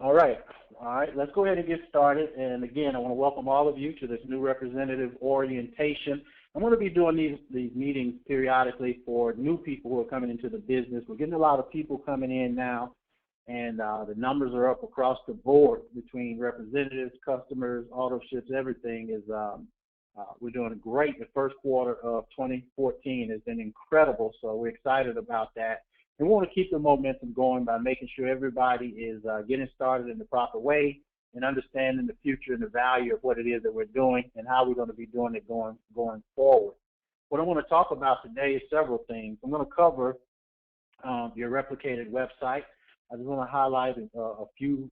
All right. All right. Let's go ahead and get started. And again, I want to welcome all of you to this new representative orientation. I'm going to be doing these meetings periodically for new people who are coming into the business. We're getting a lot of people coming in now, and the numbers are up across the board between representatives, customers, auto ships, everything is, we're doing great. The first quarter of 2014 has been incredible, so we're excited about that. And we want to keep the momentum going by making sure everybody is getting started in the proper way and understanding the future and the value of what it is that we're doing and how we're going to be doing it going forward. What I want to talk about today is several things. I'm going to cover your replicated website. I just want to highlight a few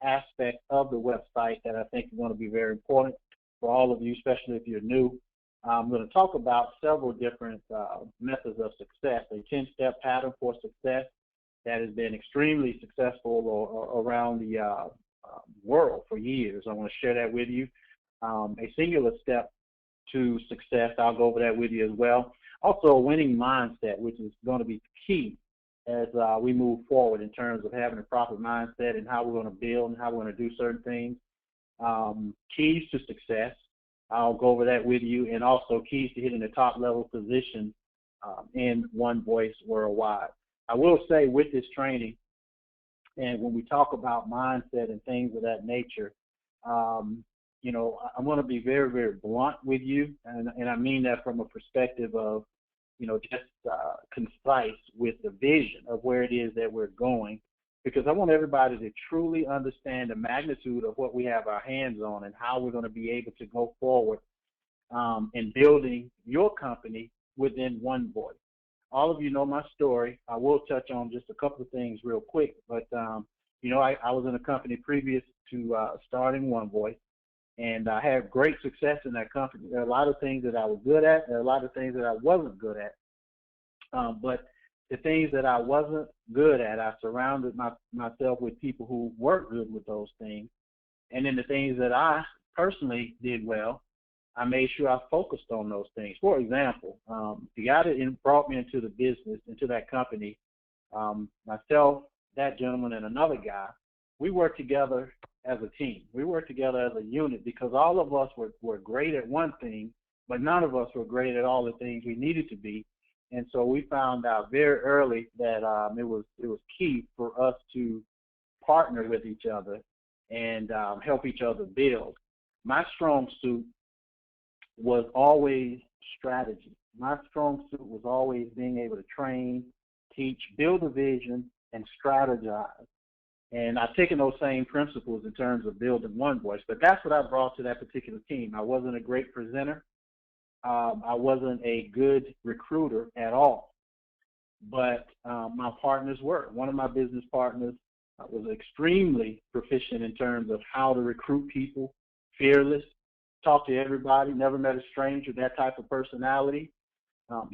aspects of the website that I think are going to be very important for all of you, especially if you're new. I'm going to talk about several different methods of success, a 10-step pattern for success that has been extremely successful around the world for years. I want to share that with you. A singular step to success, I'll go over that with you as well. Also, a winning mindset, which is going to be key as we move forward in terms of having a proper mindset and how we're going to build and how we're going to do certain things. Keys to success, I'll go over that with you, and also keys to hitting the top level position in One Voice worldwide. I will say with this training, and when we talk about mindset and things of that nature, you know, I'm going to be very, very blunt with you, and I mean that from a perspective of, you know, just concise with the vision of where it is that we're going, because I want everybody to truly understand the magnitude of what we have our hands on and how we're going to be able to go forward in building your company within One Voice. All of you know my story. I will touch on just a couple of things real quick, but you know, I was in a company previous to starting One Voice, and I had great success in that company. There are a lot of things that I was good at. There are a lot of things that I wasn't good at, but the things that I wasn't good at, I surrounded myself with people who were good with those things. And then the things that I personally did well, I made sure I focused on those things. For example, the guy that brought me into the business, into that company, myself, that gentleman, and another guy, we worked together as a team. We worked together as a unit because all of us were great at one thing, but none of us were great at all the things we needed to be. And so we found out very early that it was key for us to partner with each other and help each other build. My strong suit was always strategy. My strong suit was always being able to train, teach, build a vision, and strategize. And I've taken those same principles in terms of building One Voice, but that's what I brought to that particular team. I wasn't a great presenter. I wasn't a good recruiter at all, but my partners were. One of my business partners was extremely proficient in terms of how to recruit people, fearless, talk to everybody, never met a stranger, that type of personality.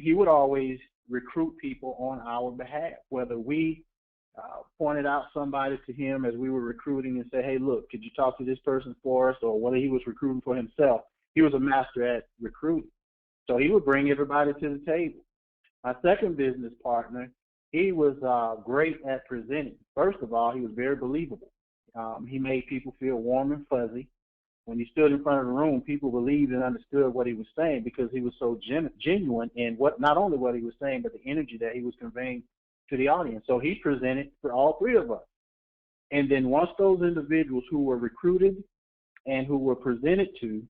He would always recruit people on our behalf, whether we pointed out somebody to him as we were recruiting and say, hey, look, could you talk to this person for us, or whether he was recruiting for himself. He was a master at recruiting. So he would bring everybody to the table. My second business partner, he was great at presenting. First of all, he was very believable. He made people feel warm and fuzzy. When he stood in front of the room, people believed and understood what he was saying because he was so genuine in not only what he was saying, but the energy that he was conveying to the audience. So he presented for all three of us. And then once those individuals who were recruited and who were presented to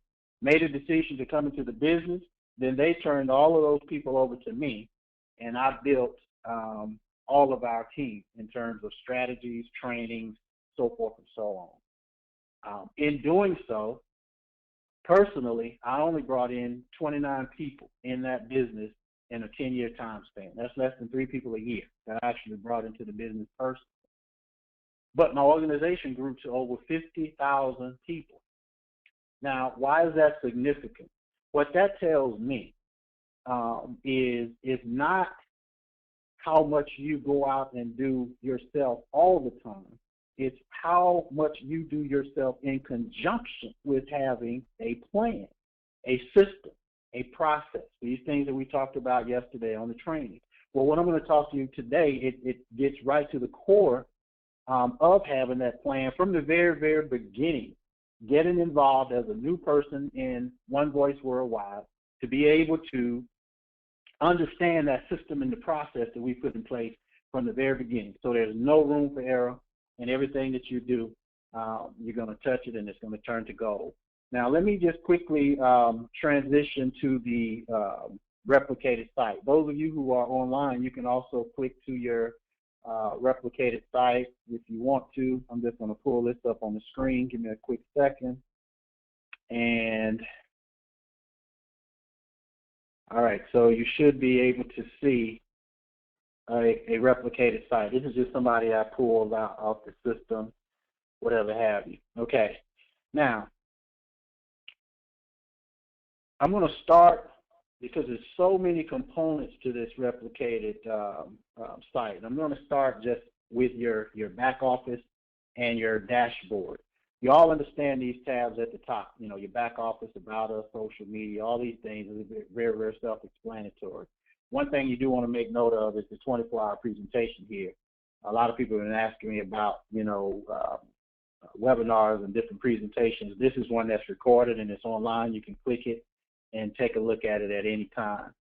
made a decision to come into the business, then they turned all of those people over to me, and I built all of our team in terms of strategies, trainings, so forth and so on. In doing so, personally, I only brought in 29 people in that business in a 10-year time span. That's less than 3 people a year that I actually brought into the business personally. But my organization grew to over 50,000 people. Now, why is that significant? What that tells me is not how much you go out and do yourself all the time. It's how much you do yourself in conjunction with having a plan, a system, a process. These things that we talked about yesterday on the training. Well, what I'm going to talk to you today, it gets right to the core of having that plan from the very, very beginning, getting involved as a new person in One Voice Worldwide to be able to understand that system and the process that we put in place from the very beginning. So there's no room for error, and everything that you do, you're going to touch it and it's going to turn to gold. Now, let me just quickly transition to the replicated site. Those of you who are online, you can also click to your replicated site if you want to. I'm just going to pull this up on the screen. Give me a quick second. And all right, so you should be able to see a replicated site. This is just somebody I pulled out off the system, whatever have you. Okay, now I'm going to start, because there's so many components to this replicated site. I'm going to start just with your back office and your dashboard. You all understand these tabs at the top, you know, your back office, about us, social media, all these things are very, very self-explanatory. One thing you do want to make note of is the 24-hour presentation here. A lot of people have been asking me about, you know, webinars and different presentations. This is one that's recorded and it's online. You can click it and take a look at it at any time.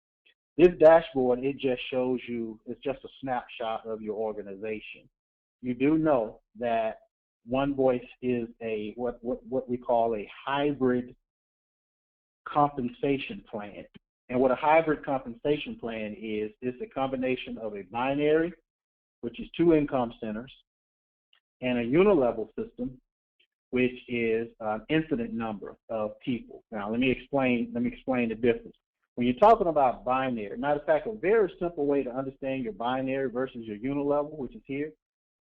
This dashboard, it just shows you, it's just a snapshot of your organization. You do know that One Voice is a what we call a hybrid compensation plan. And what a hybrid compensation plan is a combination of a binary, which is 2 income centers, and a unilevel system, which is an incident number of people. Now, let me explain the difference. When you're talking about binary, matter of fact, a very simple way to understand your binary versus your unilevel, which is here.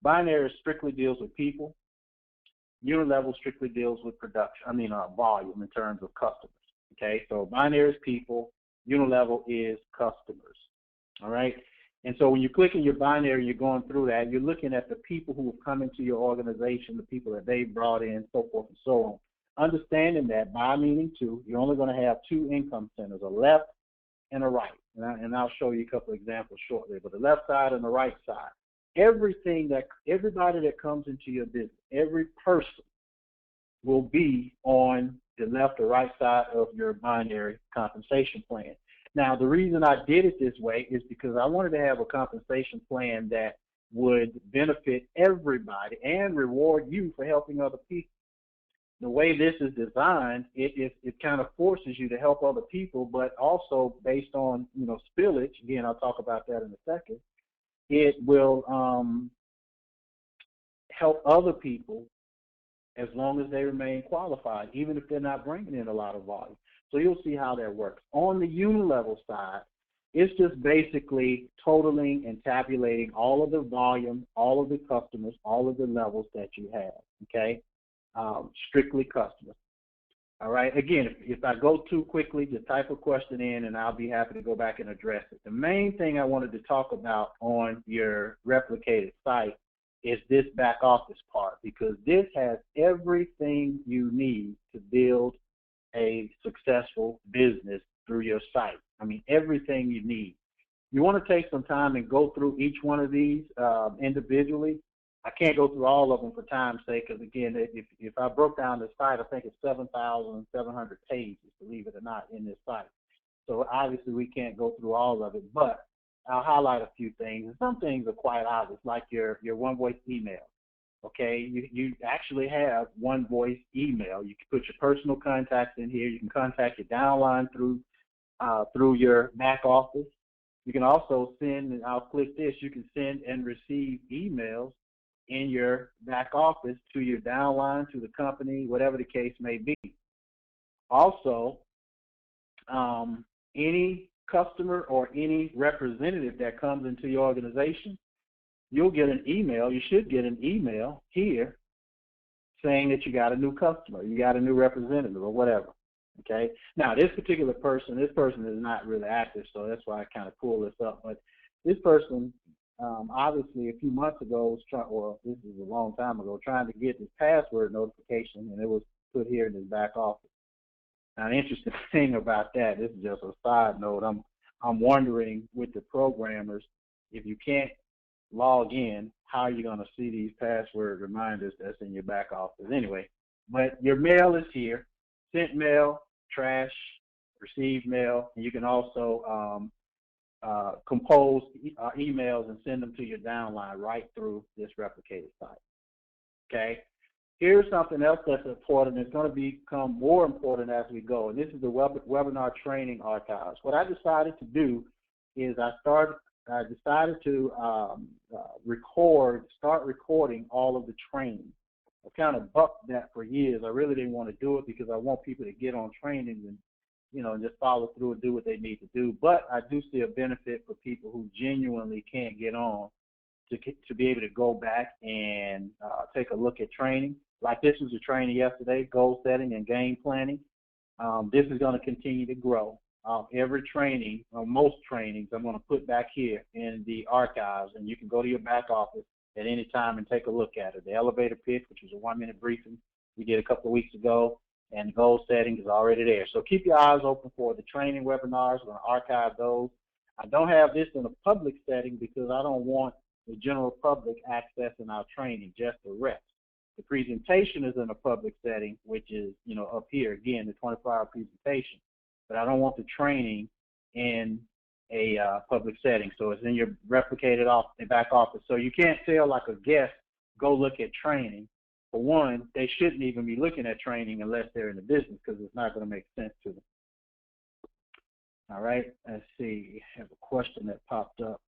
Binary strictly deals with people. Unilevel strictly deals with production, volume in terms of customers. Okay, so binary is people, unilevel is customers. All right, and so when you click in your binary, you're going through that, you're looking at the people who have come into your organization, the people that they brought in, so forth and so on. Understanding that by meaning 2, you're only going to have 2 income centers, a left and a right. And I'll show you a couple of examples shortly, but the left side and the right side. Everybody that comes into your business, every person will be on the left or right side of your binary compensation plan. Now, the reason I did it this way is because I wanted to have a compensation plan that would benefit everybody and reward you for helping other people. The way this is designed, it kind of forces you to help other people, but also based on, spillage, again, I'll talk about that in a second, it will help other people as long as they remain qualified, even if they're not bringing in a lot of volume. So you'll see how that works. On the unilevel side, it's just basically totaling and tabulating all of the volume, all of the customers, all of the levels that you have, okay? Strictly customers. All right, again, if I go too quickly, just type a question in and I'll be happy to go back and address it. The main thing I wanted to talk about on your replicated site is this back office part, because this has everything you need to build a successful business through your site. I mean, everything you need. You want to take some time and go through each one of these individually. I can't go through all of them for time's sake, because again, if I broke down this site, I think it's 7,700 pages, believe it or not, in this site. So obviously we can't go through all of it, but I'll highlight a few things. And some things are quite obvious, like your One Voice email. Okay, you actually have One Voice email. You can put your personal contacts in here. You can contact your downline through your back office. You can also send, and I'll click this, you can send and receive emails in your back office to your downline, to the company, whatever the case may be. Also, any customer or any representative that comes into your organization, you'll get an email, you should get an email here saying that you got a new customer, you got a new representative or whatever, okay? Now, this particular person, is not really active, so that's why I kind of pulled this up, but this person, obviously a few months ago, this is a long time ago, trying to get this password notification, and it was put here in his back office. Now, the interesting thing about that, this is just a side note, I'm wondering with the programmers, if you can't log in, how are you going to see these password reminders that's in your back office anyway? But your mail is here, sent mail, trash, received mail, and you can also compose emails and send them to your downline right through this replicated site. Okay. Here's something else that's important. It's going to become more important as we go, and this is the webinar training archives. What I decided to do is I decided to start recording all of the training. I've kind of bucked that for years. I really didn't want to do it because I want people to get on training and, you know, and just follow through and do what they need to do. But I do see a benefit for people who genuinely can't get on to be able to go back and take a look at training. Like this was a training yesterday, goal setting and game planning. This is going to continue to grow. Every training, or most trainings, I'm going to put back here in the archives, and you can go to your back office at any time and take a look at it. The elevator pitch, which was a 1-minute briefing we did a couple of weeks ago, and goal setting is already there. So keep your eyes open for the training webinars. We're going to archive those. I don't have this in a public setting because I don't want the general public accessing our training, just the reps. The presentation is in a public setting, which is, you know, up here, again, the 24-hour presentation. But I don't want the training in a public setting. So it's in your replicated back office. So you can't tell like a guest, go look at training. For one, they shouldn't even be looking at training unless they're in the business because it's not going to make sense to them. All right, let's see. I have a question that popped up.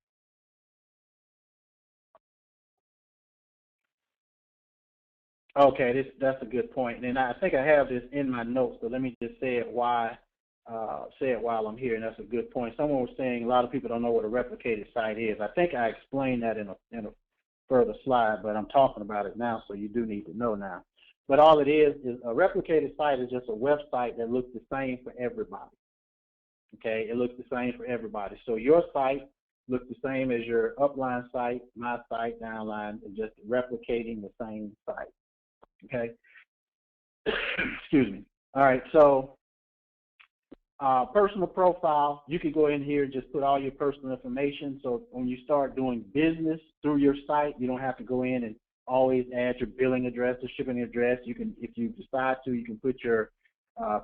Okay, that's a good point. And I think I have this in my notes, but let me just say it while I'm here, and that's a good point. Someone was saying a lot of people don't know what a replicated site is. I think I explained that in a further slide, but I'm talking about it now, so you do need to know now. But all it is a replicated site is just a website that looks the same for everybody. Okay, it looks the same for everybody. So your site looks the same as your upline site, my site, downline, and just replicating the same site. Okay. Excuse me. All right, so personal profile, you can go in here and just put all your personal information. So when you start doing business through your site, you don't have to go in and always add your billing address or shipping address. You can, if you decide to, you can put your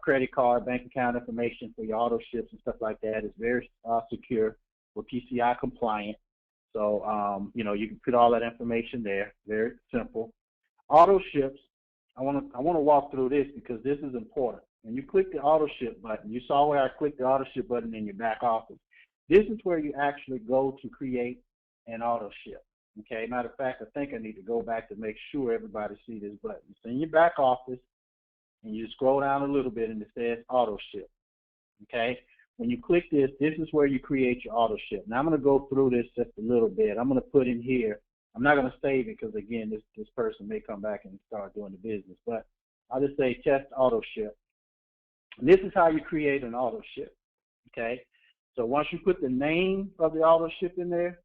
credit card, bank account information for your auto ships and stuff like that. It's very secure. We're PCI compliant. So, you know, you can put all that information there. Very simple. Auto ships, I want to walk through this because this is important. When you click the auto ship button, you saw where I clicked the auto ship button in your back office. This is where you actually go to create an auto ship. Okay, matter of fact, I think I need to go back to make sure everybody see this button. It's in your back office, and you scroll down a little bit, and it says auto ship. Okay, when you click this, this is where you create your auto ship. Now I'm going to go through this just a little bit. I'm going to put in here. I'm not going to save it because again, this person may come back and start doing the business, but I'll just say test auto ship. And this is how you create an auto ship. Okay, so once you put the name of the auto ship in there,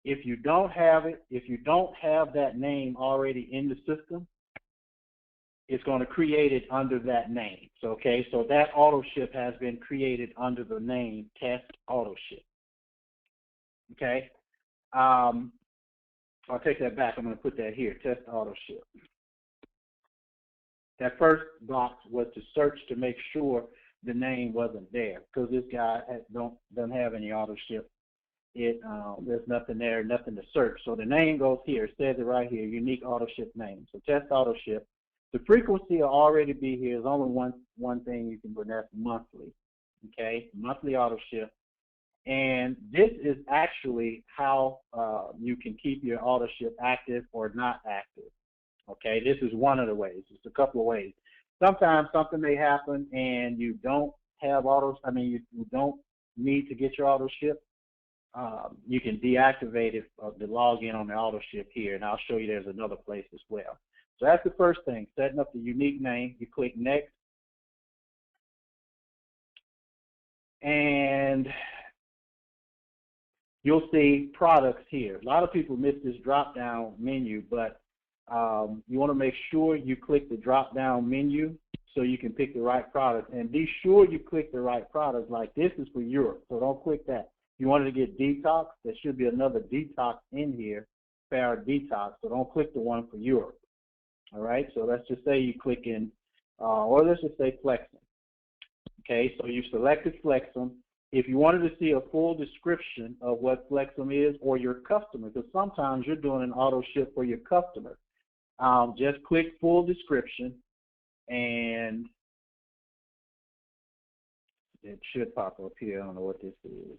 if you don't have it, if you don't have that name already in the system, it's going to create it under that name. So, okay, so that auto ship has been created under the name Test Auto Ship. Okay, I'll take that back. I'm going to put that here, Test Auto Ship. That first box was to search to make sure the name wasn't there because this guy doesn't have any auto ship. There's nothing there, nothing to search. So the name goes here. It says it right here, unique auto ship name. So Test Auto Ship. The frequency will already be here. There's only one thing you can put, that's monthly. Okay, monthly auto ship. And this is actually how you can keep your auto ship active or not active. Okay, this is one of the ways. It's a couple of ways. Sometimes something may happen and you don't have autos. I mean, you don't need to get your auto ship. You can deactivate it, the login on the auto ship here, and I'll show you there's another place as well. So that's the first thing, setting up the unique name. You click next, and you'll see products here. A lot of people miss this drop-down menu, but you want to make sure you click the drop-down menu so you can pick the right product. And be sure you click the right product. Like this is for Europe, so don't click that. you wanted to get detox, there should be another detox in here, Farad Detox. So don't click the one for Europe. All right. So let's just say you click in, or let's just say Flexum. Okay. So you selected Flexum. If you wanted to see a full description of what Flexum is or your customer, because sometimes you're doing an auto ship for your customer, just click full description, and it should pop up here. I don't know what this is.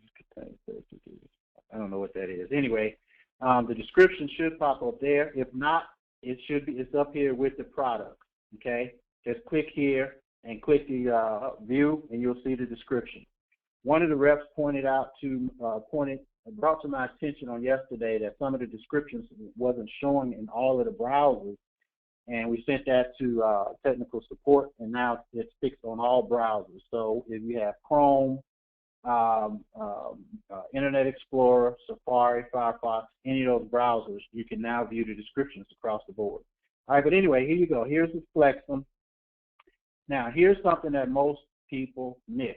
I don't know what that is. Anyway, the description should pop up there. If not, it's up here with the product. Okay, just click here and click the view, and you'll see the description. One of the reps brought to my attention on yesterday that some of the descriptions wasn't showing in all of the browsers, and we sent that to technical support, and now it's fixed on all browsers. So if you have Chrome, Internet Explorer, Safari, Firefox, any of those browsers, you can now view the descriptions across the board. All right, but anyway, here you go. Here's the Flexum. Now, here's something that most people miss.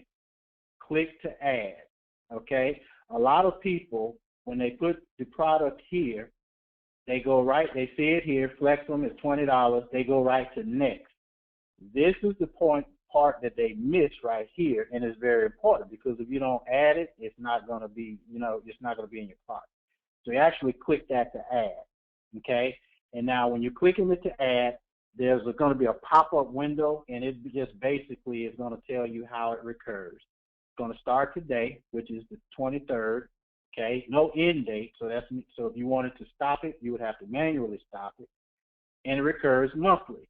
Click to add, okay? A lot of people, when they put the product here, they go right, they see it here, Flexum is $20, they go right to next. This is the part that they miss right here, and it's very important because if you don't add it, it's not going to be, it's not going to be in your cart. So you actually click that to add, okay? And now when you're clicking it to add, there's going to be a pop-up window, and it just basically is going to tell you how it recurs. Going to start today, which is the 23rd. Okay, no end date. So if you wanted to stop it, you would have to manually stop it, and it recurs monthly.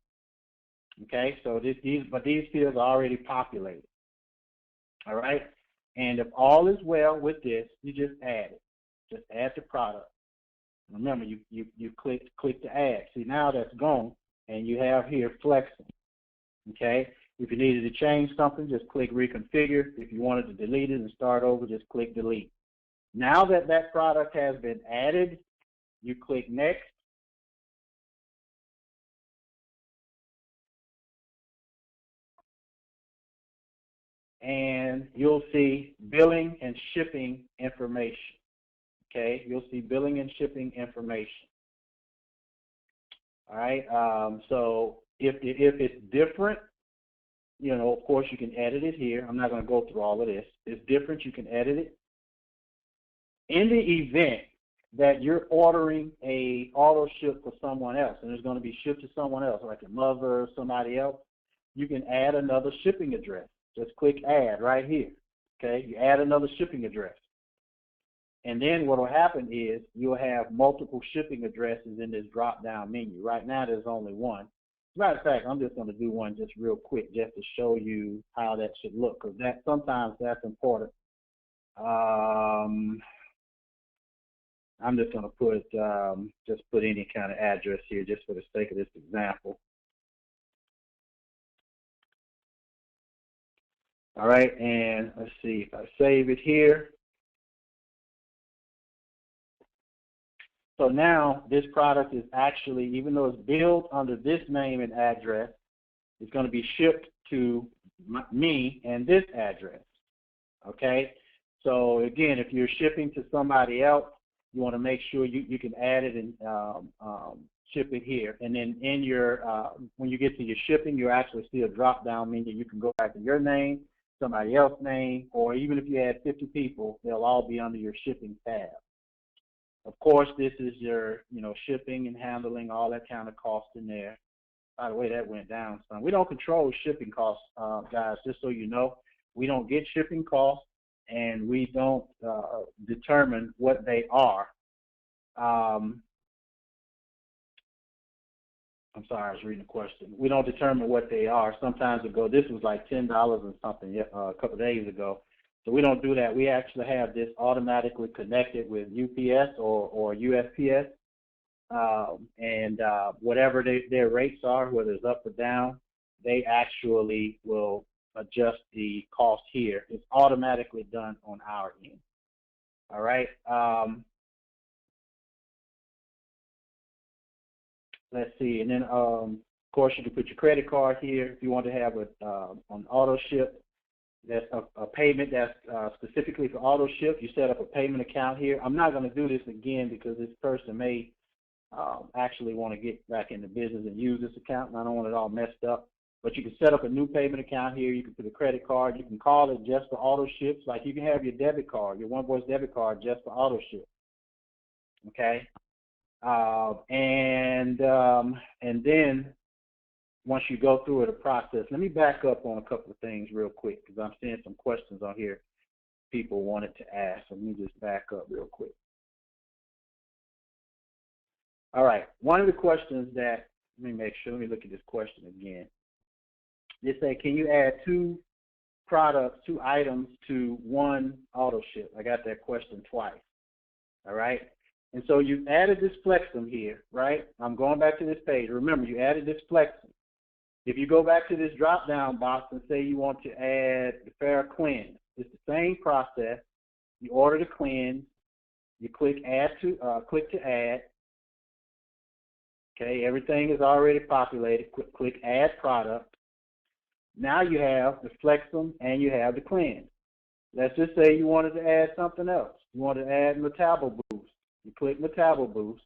Okay, so these fields are already populated. All right, and if all is well with this, you just add it. Just add the product. Remember, you click to add. See, now that's gone, and you have here Flexum. Okay. If you needed to change something, just click reconfigure. If you wanted to delete it and start over, just click delete. Now that that product has been added, you click next. And you'll see billing and shipping information. Okay, you'll see billing and shipping information. All right, so if it's different, of course, you can edit it here. I'm not going to go through all of this. It's different. You can edit it. In the event that you're ordering a auto ship for someone else, and it's going to be shipped to someone else, like your mother or somebody else, you can add another shipping address. Just click add right here. Okay, you add another shipping address. And then what will happen is you'll have multiple shipping addresses in this drop-down menu. Right now, there's only one. As a matter of fact, I'm just going to do one just real quick just to show you how that should look, because sometimes that's important. I'm just going to put any kind of address here just for the sake of this example. All right, and let's see if I save it here. So now this product is actually, even though it's billed under this name and address, it's going to be shipped to me and this address. Okay, so again, if you're shipping to somebody else, you want to make sure you can add it and ship it here. And then in your when you get to your shipping, you actually see a drop-down menu. You can go back to your name, somebody else's name, or even if you had 50 people, they'll all be under your shipping tab. Of course, this is your, shipping and handling, all that kind of cost in there. By the way, that went down some. We don't control shipping costs, guys, just so you know. We don't get shipping costs, and we don't determine what they are. I'm sorry, I was reading the question. We don't determine what they are. Sometimes ago, this was like $10 and something a couple of days ago. So we don't do that. We actually have this automatically connected with UPS or USPS, and whatever their rates are, whether it's up or down, they actually will adjust the cost here. It's automatically done on our end. All right. Let's see, and then of course you can put your credit card here if you want to have an auto ship. that's a payment that's specifically for auto ship. You set up a payment account here. I'm not going to do this again because this person may actually want to get back into business and use this account, and I don't want it all messed up. But you can set up a new payment account here. You can put a credit card. You can call it just for auto ships. Like you can have your debit card, your One Voice debit card, just for auto ship. Okay, and then once you go through the process, let me back up on a couple of things real quick because I'm seeing some questions on here people wanted to ask. So let me just back up real quick. All right, one of the questions that, let me look at this question again. They say, can you add two items to one auto ship? I got that question twice. All right. And so you added this Flexum here, right? I'm going back to this page. Remember, you added this Flexum. If you go back to this drop-down box and say you want to add the Farrah Cleanse, it's the same process. You order the cleanse. You click to add. Okay, everything is already populated. Click add product. Now you have the Flexum and you have the cleanse. Let's just say you wanted to add something else. You want to add Metabo Boost. You click Metabo Boost.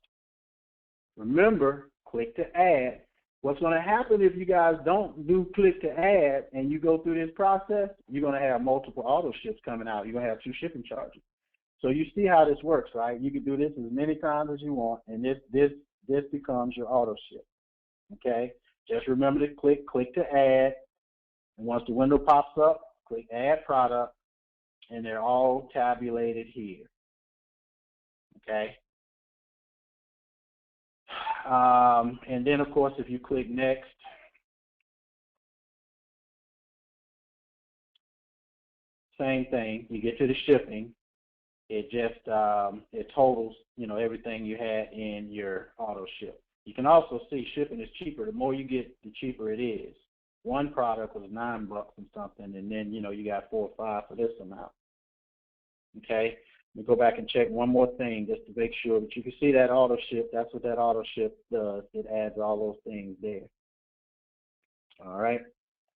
Remember, click to add. What's going to happen if you guys don't do click to add and you go through this process, you're going to have multiple auto ships coming out. You're going to have 2 shipping charges. So you see how this works, right? You can do this as many times as you want, and this becomes your auto ship. Okay? Just remember to click to add. And once the window pops up, click add product, and they're all tabulated here. Okay? And then, of course, if you click next, same thing. You get to the shipping. It just it totals, everything you had in your auto ship. You can also see shipping is cheaper. The more you get, the cheaper it is. One product was $9 and something, and then you got 4 or 5 for this amount. Okay. Let me go back and check one more thing just to make sure that you can see that auto ship. That's what that auto ship does. It adds all those things there. All right.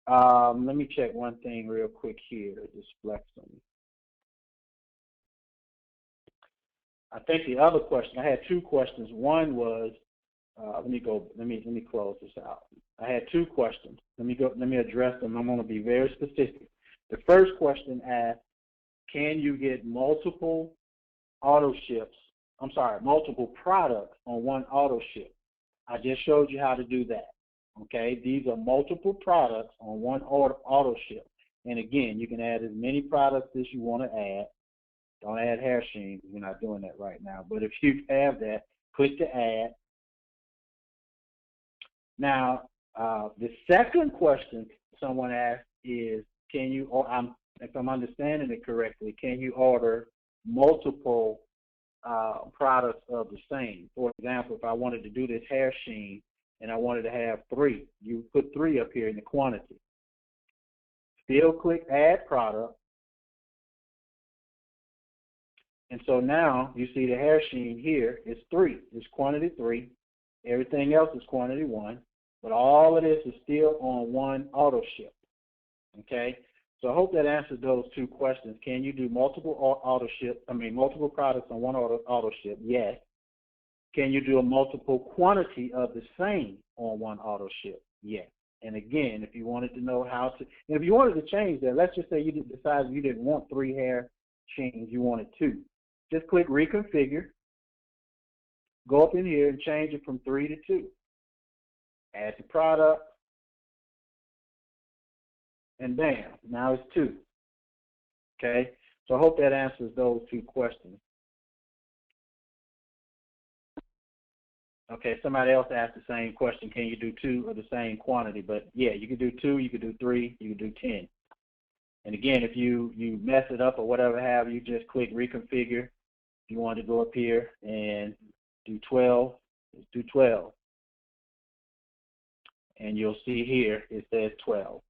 Let me check one thing real quick here. This Flexum. I think the other question, I had 2 questions. One was, let me close this out. I had 2 questions. Let me address them. I'm going to be very specific. The first question asked, can you get multiple multiple products on one auto ship? I just showed you how to do that. Okay, these are multiple products on one auto ship. And again, you can add as many products as you want to add. Don't add hair sheen. We're not doing that right now. But if you have that, click to add. Now, the second question someone asked is, can you, if I'm understanding it correctly, can you order multiple products of the same? For example, if I wanted to do this hair sheen and I wanted to have 3, you put 3 up here in the quantity. Still click add product. And so now you see the hair sheen here is 3. It's quantity 3. Everything else is quantity 1. But all of this is still on one auto ship. Okay? So I hope that answers those 2 questions. Can you do multiple multiple products on one auto ship? Yes. Can you do a multiple quantity of the same on one auto ship? Yes. And again, if you wanted to know how to, and if you wanted to change that, let's just say you decided you didn't want 3 hair sheens, you wanted 2. Just click reconfigure, go up in here and change it from 3 to 2. Add the product, and bam, now it's 2. Okay, so I hope that answers those 2 questions. Okay, somebody else asked the same question. Can you do 2 of the same quantity? But yeah, you can do 2, you can do 3, you can do 10. And again, if you mess it up or whatever have you, just click reconfigure. If you want to go up here and do 12, just do 12. And you'll see here it says 12. All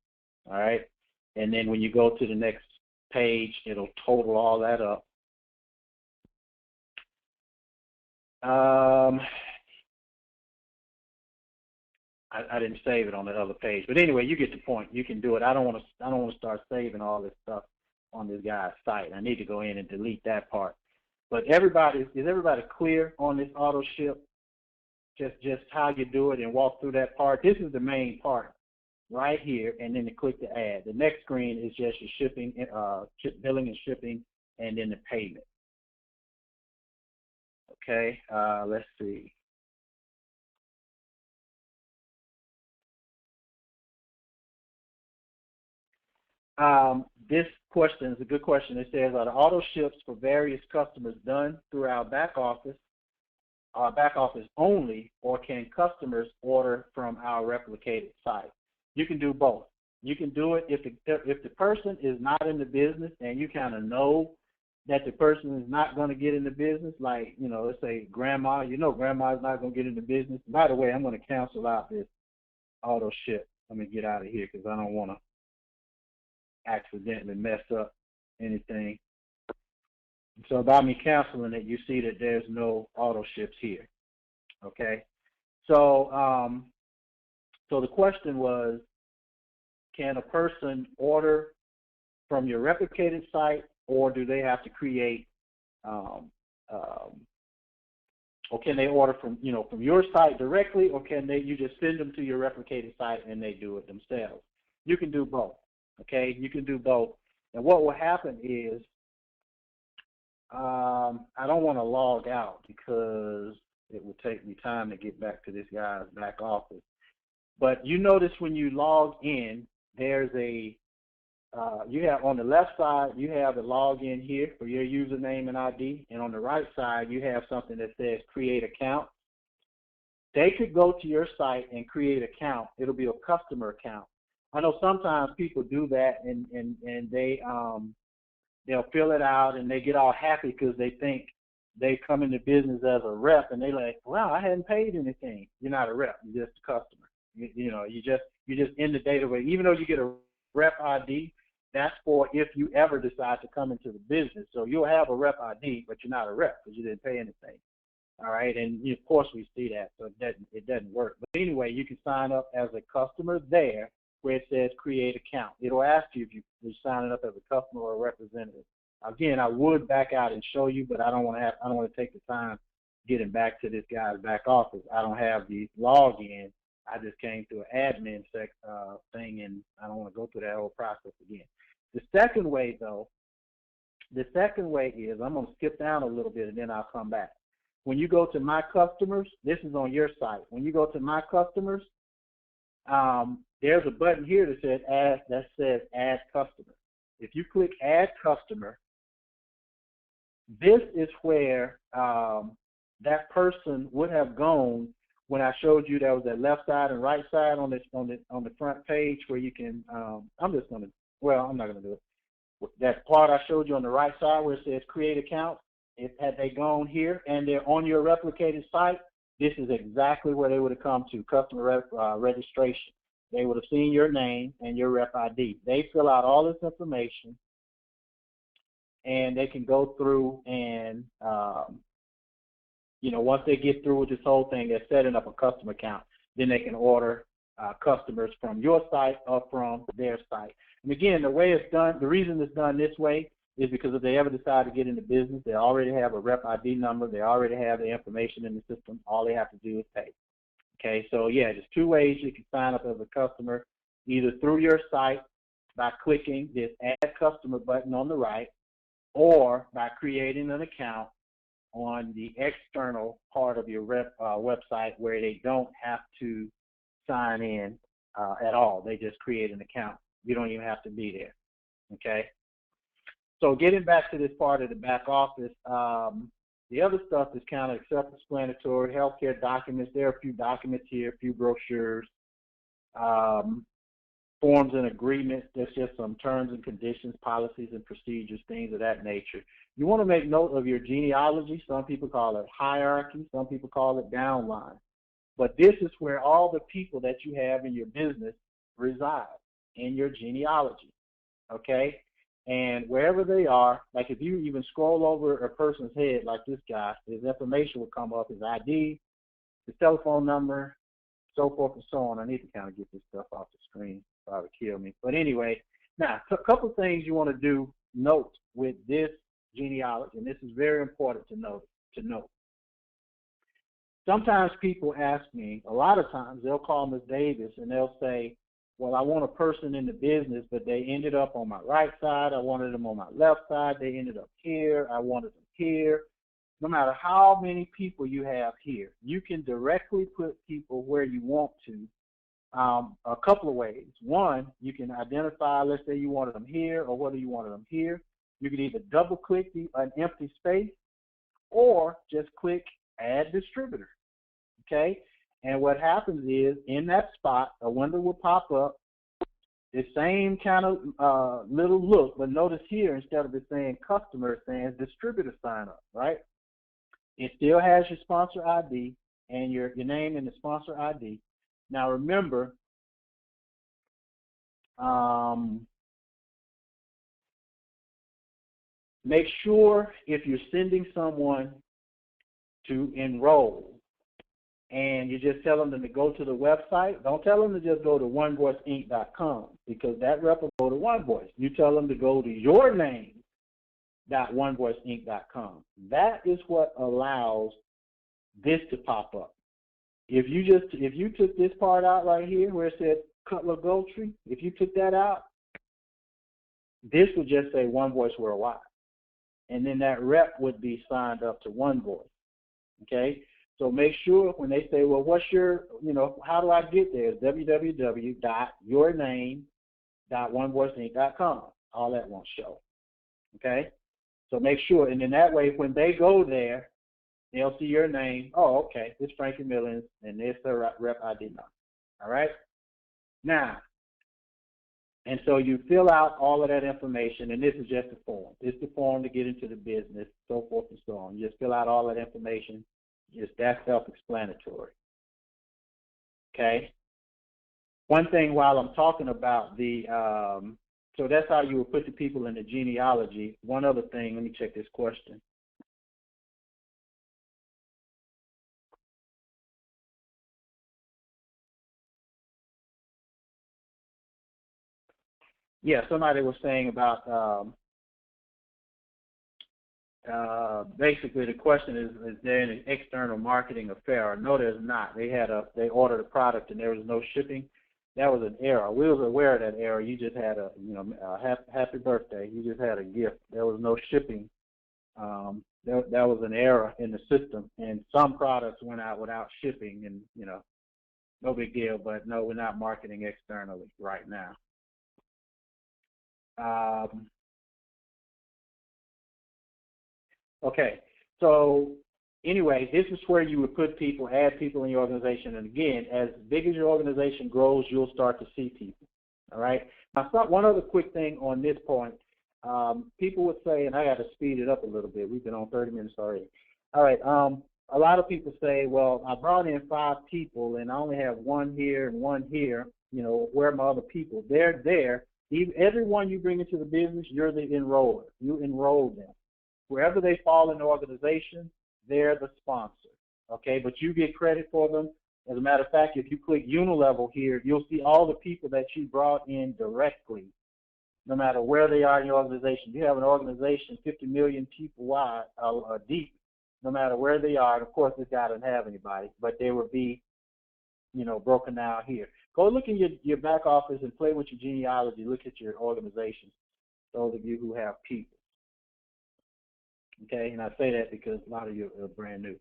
right? And then when you go to the next page, it'll total all that up. I didn't save it on the other page. But anyway, you get the point. You can do it. I don't want to start saving all this stuff on this guy's site. I need to go in and delete that part. But is everybody clear on this auto ship? Just how you do it and walk through that part. This is the main part right here, and then to click to add. The next screen is just your shipping, billing and shipping, and then the payment. Okay, let's see. This question is a good question. It says, are the auto ships for various customers done through our back office only, or can customers order from our replicated site? You can do both. You can do it if the person is not in the business and you kind of know that the person is not going to get in the business, like, you know, let's say grandma, you know grandma's not going to get in the business. By the way, I'm going to cancel out this auto ship. Let me get out of here because I don't want to accidentally mess up anything. So by me canceling it, you see that there's no auto ships here. Okay. So so the question was, can a person order from your replicated site, or do they have to create, or can they order from your site directly, or can you just send them to your replicated site and they do it themselves? You can do both. Okay, you can do both. And what will happen is, I don't want to log out because it would take me time to get back to this guy's back office. But you notice when you log in, there's you have on the left side, you have the login here for your username and ID, and on the right side, you have something that says create account. They could go to your site and create an account. It'll be a customer account. I know sometimes people do that, and they'll fill it out and they get all happy because they think they come into business as a rep, and they like, wow, I hadn't paid anything. You're not a rep. You're just a customer. You just in the database. Even though you get a rep ID, that's for if you ever decide to come into the business. So you'll have a rep ID, but you're not a rep because you didn't pay anything. All right, and of course we see that, so it doesn't work. But anyway, you can sign up as a customer there where it says create account. It'll ask you if you're signing up as a customer or a representative. Again, I would back out and show you, but I don't want to take the time getting back to this guy's back office. I don't have the login. I just came through an admin thing, and I don't want to go through that whole process again. The second way is, I'm going to skip down a little bit and then I'll come back. When you go to my customers, this is on your site. When you go to my customers, there's a button here that says add customer. If you click add customer, this is where that person would have gone when I showed you that was that left side and right side on the front page where you can. I'm not going to do it. That part I showed you on the right side where it says create account. Had they gone here and they're on your replicated site, this is exactly where they would have come to, customer registration. They would have seen your name and your rep ID. They fill out all this information, and they can go through and, once they get through with this whole thing, they're setting up a customer account. Then they can order customers from your site or from their site. And again, the way it's done, the reason it's done this way is because if they ever decide to get into business, they already have a rep ID number. They already have the information in the system. All they have to do is pay. Okay, so yeah, there's two ways you can sign up as a customer, either through your site by clicking this Add Customer button on the right, or by creating an account on the external part of your website where they don't have to sign in at all. They just create an account. You don't even have to be there. Okay. So getting back to this part of the back office, the other stuff is kind of self-explanatory. Healthcare documents. There are a few documents here, a few brochures, forms and agreements. There's just some terms and conditions, policies and procedures, things of that nature. You want to make note of your genealogy. Some people call it hierarchy. Some people call it downline. But this is where all the people that you have in your business reside, in your genealogy. Okay? And wherever they are, like if you even scroll over a person's head like this guy, his information will come up, his ID, his telephone number, so forth and so on. I need to kind of get this stuff off the screen. Probably kill me. But anyway, now a couple of things you want to note with this genealogy, and this is very important to note. Sometimes people ask me, a lot of times they'll call Ms. Davis and they'll say, well, I want a person in the business, but they ended up on my right side. I wanted them on my left side. They ended up here. I wanted them here. No matter how many people you have here, you can directly put people where you want to a couple of ways. One, you can identify, let's say you wanted them here or whether you wanted them here. You can either double click an empty space or just click add distributor, okay? And what happens is in that spot, a window will pop up, the same kind of little look, but notice here, instead of it saying customer, it's saying distributor sign up, right? It still has your sponsor ID and your name in the sponsor ID. Now remember, make sure if you're sending someone to enroll and you just tell them to go to the website, don't tell them to just go to onevoiceinc.com because that rep will go to OneVoice. You tell them to go to yourname.onevoiceinc.com. That is what allows this to pop up. If you took this part out right here where it said Cutler Goldtree, if you took that out, this would just say OneVoice Worldwide. And then that rep would be signed up to OneVoice. Okay? So make sure when they say, well, what's your, how do I get there? It's www.yourname.onevoiceinc.com. All that won't show. Okay? So make sure, and then that way when they go there, they'll see your name. Oh, okay, this is Frankie Millens, and this is the rep ID number. All right? Now, and so you fill out all of that information, and this is just a form. It's the form to get into the business, so forth and so on. You just fill out all that information. That's self-explanatory. Okay? One thing while I'm talking about so that's how you would put the people in the genealogy. One other thing, let me check this question. Yeah, somebody was saying about basically the question is there an external marketing affair? No, there's not. They ordered a product and there was no shipping. That was an error. We was aware of that error. You just had a happy birthday. You just had a gift. There was no shipping. That was an error in the system, and some products went out without shipping, and no big deal. But no, we're not marketing externally right now. Okay, so anyway, this is where you would put people, add people in your organization. And again, as big as your organization grows, you'll start to see people. All right. Now, one other quick thing on this point. People would say, and I got to speed it up a little bit. We've been on 30 minutes already. All right. A lot of people say, well, I brought in 5 people and I only have 1 here and 1 here. Where are my other people? They're there. Everyone you bring into the business, you're the enroller. You enroll them. Wherever they fall in the organization, they're the sponsor, okay? But you get credit for them. As a matter of fact, if you click Unilevel here, you'll see all the people that you brought in directly, no matter where they are in your organization. If you have an organization 50 million people wide, deep, no matter where they are, and of course this guy doesn't have anybody, but they would be, broken down here. Go look in your back office and play with your genealogy. Look at your organization, those of you who have people. Okay, and I say that because a lot of you are brand new.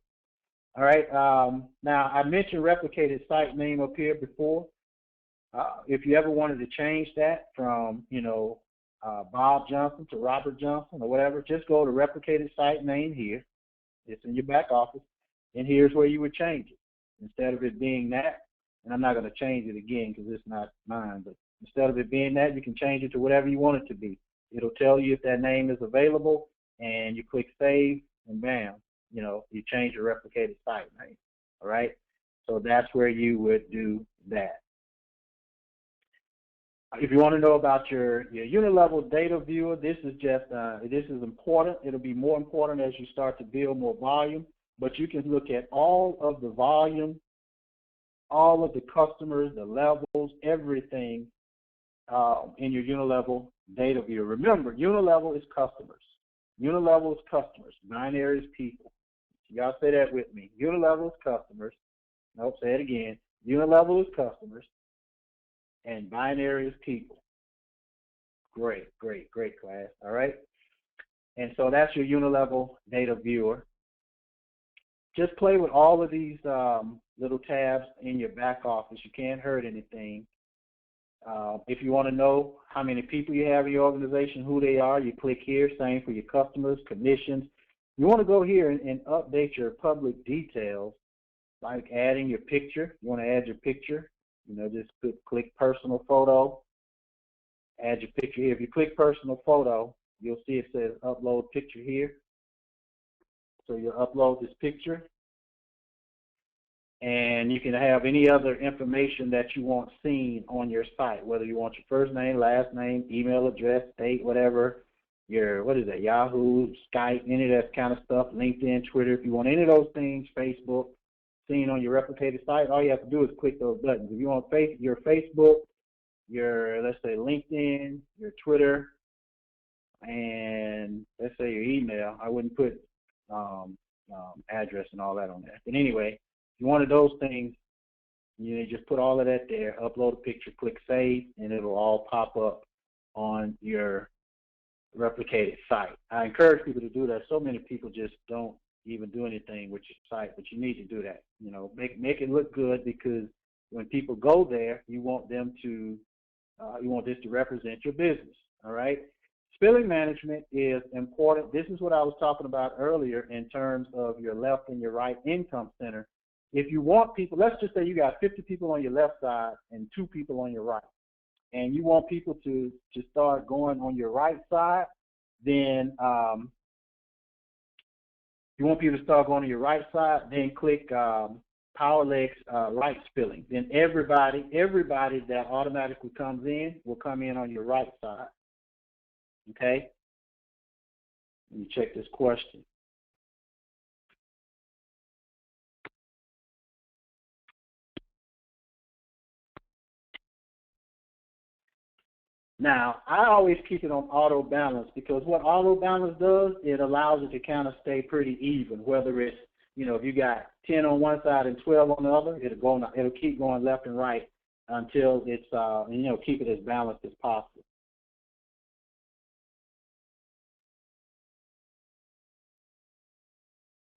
All right, now I mentioned replicated site name up here before. If you ever wanted to change that from, Bob Johnson to Robert Johnson or whatever, just go to replicated site name here. It's in your back office, and here's where you would change it. Instead of it being that, and I'm not going to change it again because it's not mine, but instead of it being that, you can change it to whatever you want it to be. It'll tell you if that name is available, and you click save, and bam, you change your replicated site name, all right? So that's where you would do that. If you want to know about your Unilevel data viewer, this is important. It'll be more important as you start to build more volume, but you can look at all of the volume all of the customers, the levels, everything in your unilevel data view. Remember, unilevel is customers. Unilevel is customers. Binary is people. Y'all say that with me. Unilevel is customers. Nope, say it again. Unilevel is customers, and binary is people. Great, great, great, class. All right? And so that's your unilevel data viewer. Just play with all of these little tabs in your back office. You can't hurt anything. If you want to know how many people you have in your organization, who they are, you click here. Same for your customers, commissions. You want to go here and update your public details, like adding your picture. You want to add your picture. You know, just click personal photo. Add your picture here. If you click personal photo, you'll see it says upload picture here. So you'll upload this picture. And you can have any other information that you want seen on your site, whether you want your first name, last name, email address, state, whatever, your, what is that, Yahoo, Skype, any of that kind of stuff, LinkedIn, Twitter. If you want any of those things, Facebook, seen on your replicated site, all you have to do is click those buttons. If you want your Facebook, your, let's say, LinkedIn, your Twitter, and let's say your email, I wouldn't put address and all that on there. But anyway, if you wanted those things, you just put all of that there, upload a picture, click save, and it'll all pop up on your replicated site. I encourage people to do that. So many people just don't even do anything with your site, but you need to do that. You know, make it look good, because when people go there, you want them to, you want this to represent your business. All right. Spilling management is important. This is what I was talking about earlier in terms of your left and your right income center. If you want people, let's just say you got 50 people on your left side and 2 people on your right, and you want people to start going on your right side, then you want people to start going on your right side, then click PowerLex right spilling. Then everybody that automatically comes in will come in on your right side. Okay? Let me check this question. Now, I always keep it on auto balance, because what auto balance does, it allows it to kind of stay pretty even, whether it's, you know, if you got 10 on one side and 12 on the other, it'll keep going left and right until it's, you know, keep it as balanced as possible.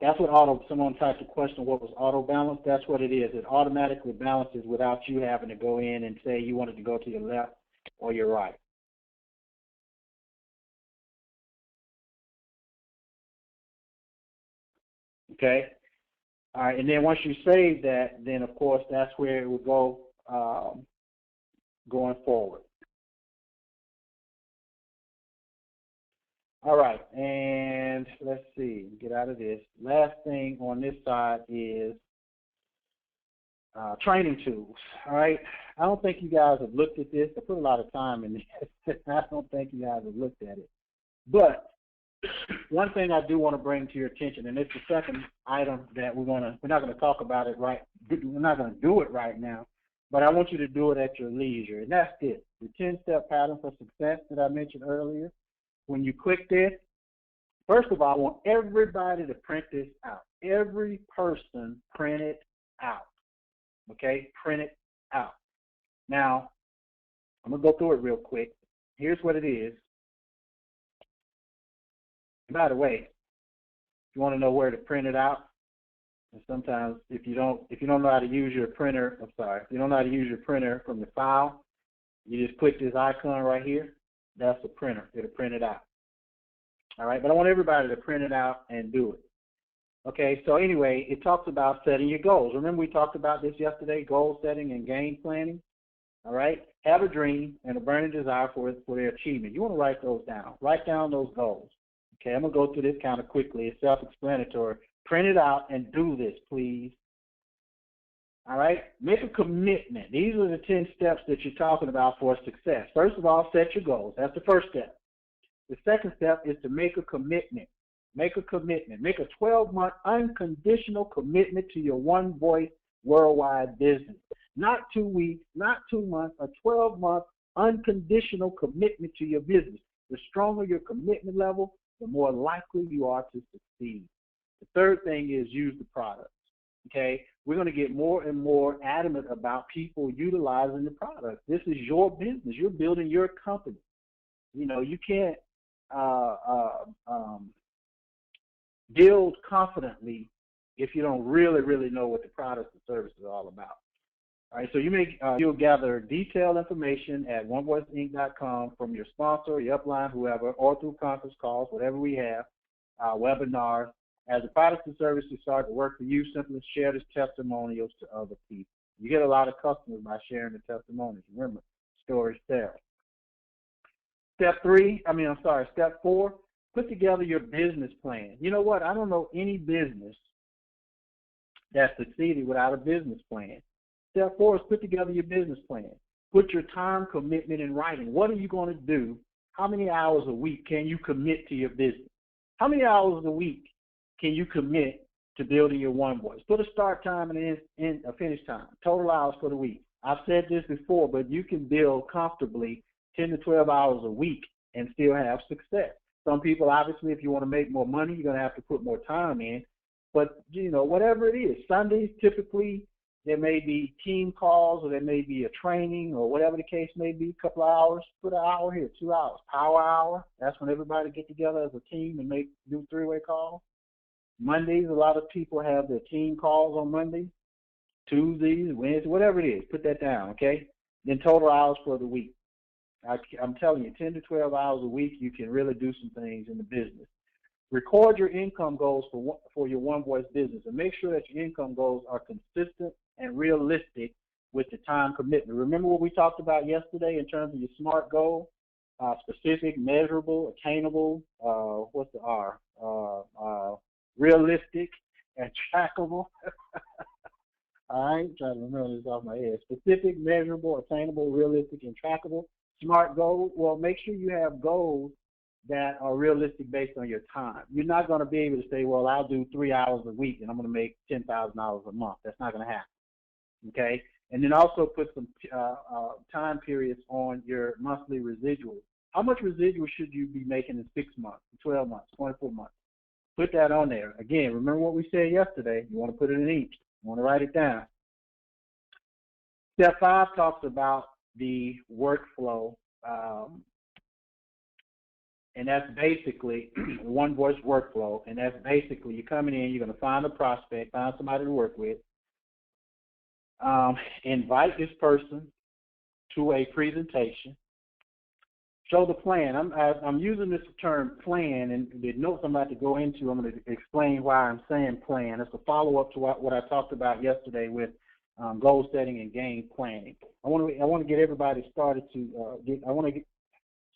That's what someone typed a question, what was auto balance? That's what it is. It automatically balances without you having to go in and say you wanted to go to your left or your right. Okay? All right, and then once you save that, then of course that's where it will go going forward. All right, and let's see, get out of this. Last thing on this side is training tools. All right, I don't think you guys have looked at this. I put a lot of time in this. I don't think you guys have looked at it. But one thing I do want to bring to your attention, and it's the second item that we're not going to talk about it right. We're not going to do it right now, but I want you to do it at your leisure, and that's it. The 10-step pattern for success that I mentioned earlier. When you click this, first of all, I want everybody to print this out. Every person print it out. Okay, print it out. Now, I'm going to go through it real quick. Here's what it is. By the way, if you want to know where to print it out, and sometimes if you don't know how to use your printer, if you don't know how to use your printer from the file, you just click this icon right here. That's a printer. It'll print it out. All right, but I want everybody to print it out and do it. Okay, so anyway, it talks about setting your goals. Remember we talked about this yesterday, goal setting and game planning. All right, have a dream and a burning desire for their achievement. You want to write those down. Write down those goals. Okay, I'm going to go through this kind of quickly. It's self-explanatory. Print it out and do this, please. All right, make a commitment. These are the 10 steps that you're talking about for success. First of all, set your goals. That's the first step. The second step is to make a commitment. Make a commitment. Make a 12-month unconditional commitment to your one voice worldwide business. Not 2 weeks, not 2 months, a 12-month unconditional commitment to your business. The stronger your commitment level, the more likely you are to succeed. The third thing is use the product. Okay, we're going to get more and more adamant about people utilizing the product. This is your business. You're building your company. You know, you can't build confidently if you don't really know what the products and services are all about. All right, so you'll gather detailed information at onevoiceinc.com from your sponsor, your upline, whoever, or through conference calls, whatever we have, webinars. As the products and services start to work for you, simply share this testimonials to other people. You get a lot of customers by sharing the testimonials. Remember, stories tell. Step 4, put together your business plan. You know what? I don't know any business that succeeded without a business plan. Step 4 is put together your business plan. Put your time commitment in writing. What are you going to do? How many hours a week can you commit to your business? How many hours a week can you commit to building your One Voice? Put a start time and a finish time, total hours for the week. I've said this before, but you can build comfortably 10 to 12 hours a week and still have success. Some people, obviously, if you want to make more money, you're going to have to put more time in. But, you know, whatever it is, Sundays typically there may be team calls or there may be a training or whatever the case may be, a couple of hours. Put an hour here, 2 hours. Power hour, that's when everybody get together as a team and do three-way calls. Mondays, a lot of people have their team calls on Mondays, Tuesdays, Wednesdays, whatever it is. Put that down, okay? Then total hours for the week. I'm telling you, 10 to 12 hours a week, you can really do some things in the business. Record your income goals for your One Voice business and make sure that your income goals are consistent and realistic with the time commitment. Remember what we talked about yesterday in terms of your SMART goal? Specific, measurable, attainable, what's the R? Realistic and trackable. All right, trying to remember this off my head. Specific, measurable, attainable, realistic, and trackable. SMART goals. Well, make sure you have goals that are realistic based on your time. You're not going to be able to say, well, I'll do 3 hours a week and I'm going to make $10,000 a month. That's not going to happen. Okay? And then also put some time periods on your monthly residual. How much residual should you be making in 6 months, 12 months, 24 months? Put that on there. Again, remember what we said yesterday. You want to put it in ink. You want to write it down. Step 5 talks about the workflow. And that's basically One Voice workflow. And that's basically you're coming in, you're going to find a prospect, find somebody to work with, invite this person to a presentation, show the plan. I'm using this term plan, and the notes I'm about to go into, I'm going to explain why I'm saying plan. It's a follow-up to what I talked about yesterday with goal setting and game planning. I want to get everybody started to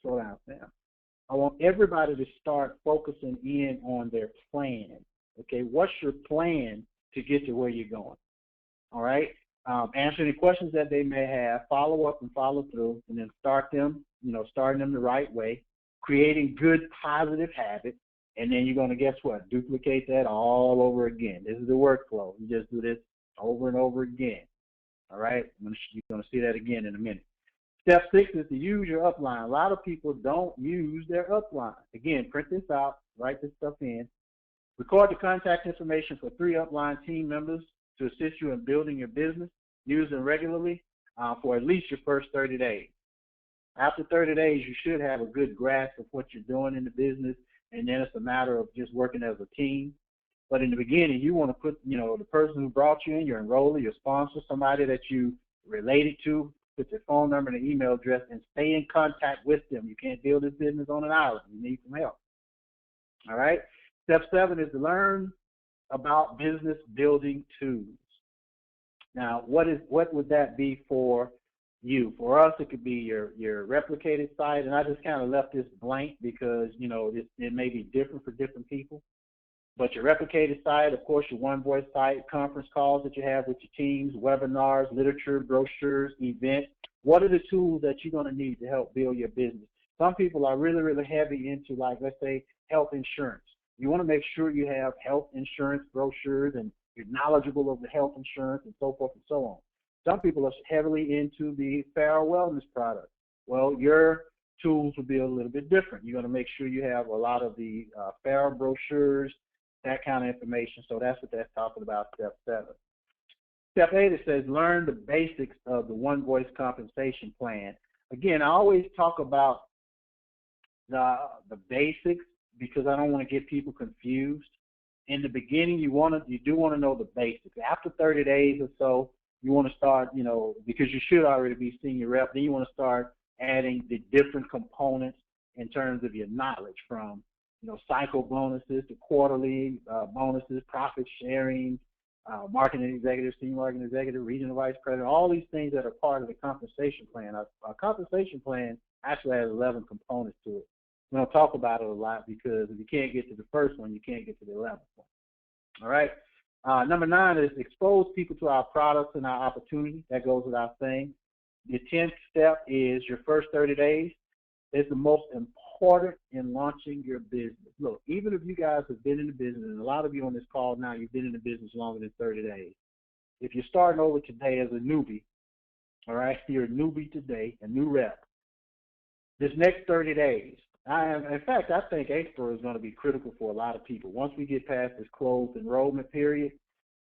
slow down, Sam. I want everybody to start focusing in on their plan. Okay, what's your plan to get to where you're going? All right, answer any questions that they may have, follow up and follow through, and then starting them the right way, creating good positive habits, and then you're going to, guess what, duplicate that all over again. This is the workflow. You just do this over and over again. All right, you're going to see that again in a minute. Step 6 is to use your upline. A lot of people don't use their upline. Again, print this out, write this stuff in. Record the contact information for 3 upline team members to assist you in building your business. Use them regularly for at least your first 30 days. After 30 days, you should have a good grasp of what you're doing in the business, and then it's a matter of just working as a team. But in the beginning, you want to put, the person who brought you in, your enroller, your sponsor, somebody that you related to, put their phone number and an email address, and stay in contact with them. You can't build this business on an island. You need some help. All right? Step 7 is to learn about business building tools. Now, what would that be for you? For us, it could be your replicated site, and I just kind of left this blank because, it may be different for different people. But your replicated site, of course, your One Voice site, conference calls that you have with your teams, webinars, literature, brochures, events. What are the tools that you're going to need to help build your business? Some people are really, really heavy into, like, let's say, health insurance. You want to make sure you have health insurance brochures and you're knowledgeable of the health insurance and so forth and so on. Some people are heavily into the Farrell Wellness product. Well, your tools will be a little bit different. You're going to make sure you have a lot of the Farrell brochures, that kind of information. So that's what that's talking about, step 7. Step 8, it says learn the basics of the One Voice compensation plan. Again, I always talk about the basics because I don't want to get people confused. In the beginning, you do want to know the basics. After 30 days or so, you want to start, because you should already be senior rep, then you want to start adding the different components in terms of your knowledge, from cycle bonuses to quarterly bonuses, profit sharing, marketing executive, senior marketing executive, regional vice president, all these things that are part of the compensation plan. Our compensation plan actually has 11 components to it. We don't talk about it a lot because if you can't get to the first one, you can't get to the 11th one. All right. Number 9 is expose people to our products and our opportunities. That goes without saying. The 10th step is your first 30 days. It's the most important in launching your business. Look, even if you guys have been in the business, and a lot of you on this call now, you've been in the business longer than 30 days. If you're starting over today as a newbie, all right, you're a newbie today, a new rep, this next 30 days, in fact, I think April is going to be critical for a lot of people. Once we get past this closed enrollment period,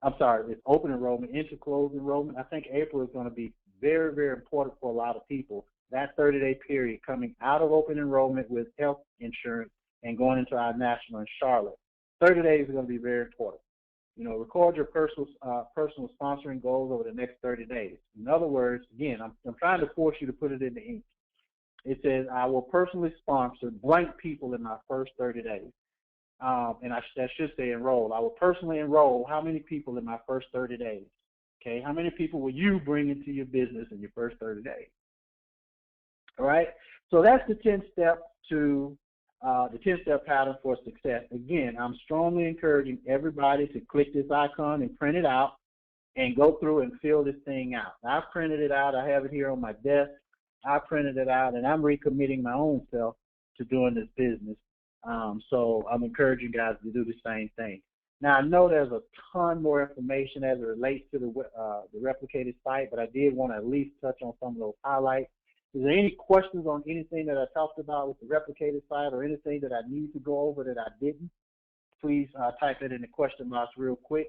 this open enrollment into closed enrollment, I think April is going to be very, very important for a lot of people. That 30-day period coming out of open enrollment with health insurance and going into our national in Charlotte. 30 days is going to be very important. Record your personal sponsoring goals over the next 30 days. In other words, again, I'm trying to force you to put it in the ink. It says, I will personally sponsor blank people in my first 30 days. And I should say enroll. I will personally enroll how many people in my first 30 days? Okay, how many people will you bring into your business in your first 30 days? All right, so that's the 10th step to the 10-step pattern for success. Again, I'm strongly encouraging everybody to click this icon and print it out and go through and fill this thing out. I've printed it out. I have it here on my desk. I printed it out, and I'm recommitting my own self to doing this business. So I'm encouraging guys to do the same thing. Now, I know there's a ton more information as it relates to the replicated site, but I did want to at least touch on some of those highlights. Is there any questions on anything that I talked about with the replicated site or anything that I need to go over that I didn't? Please type it in the question box real quick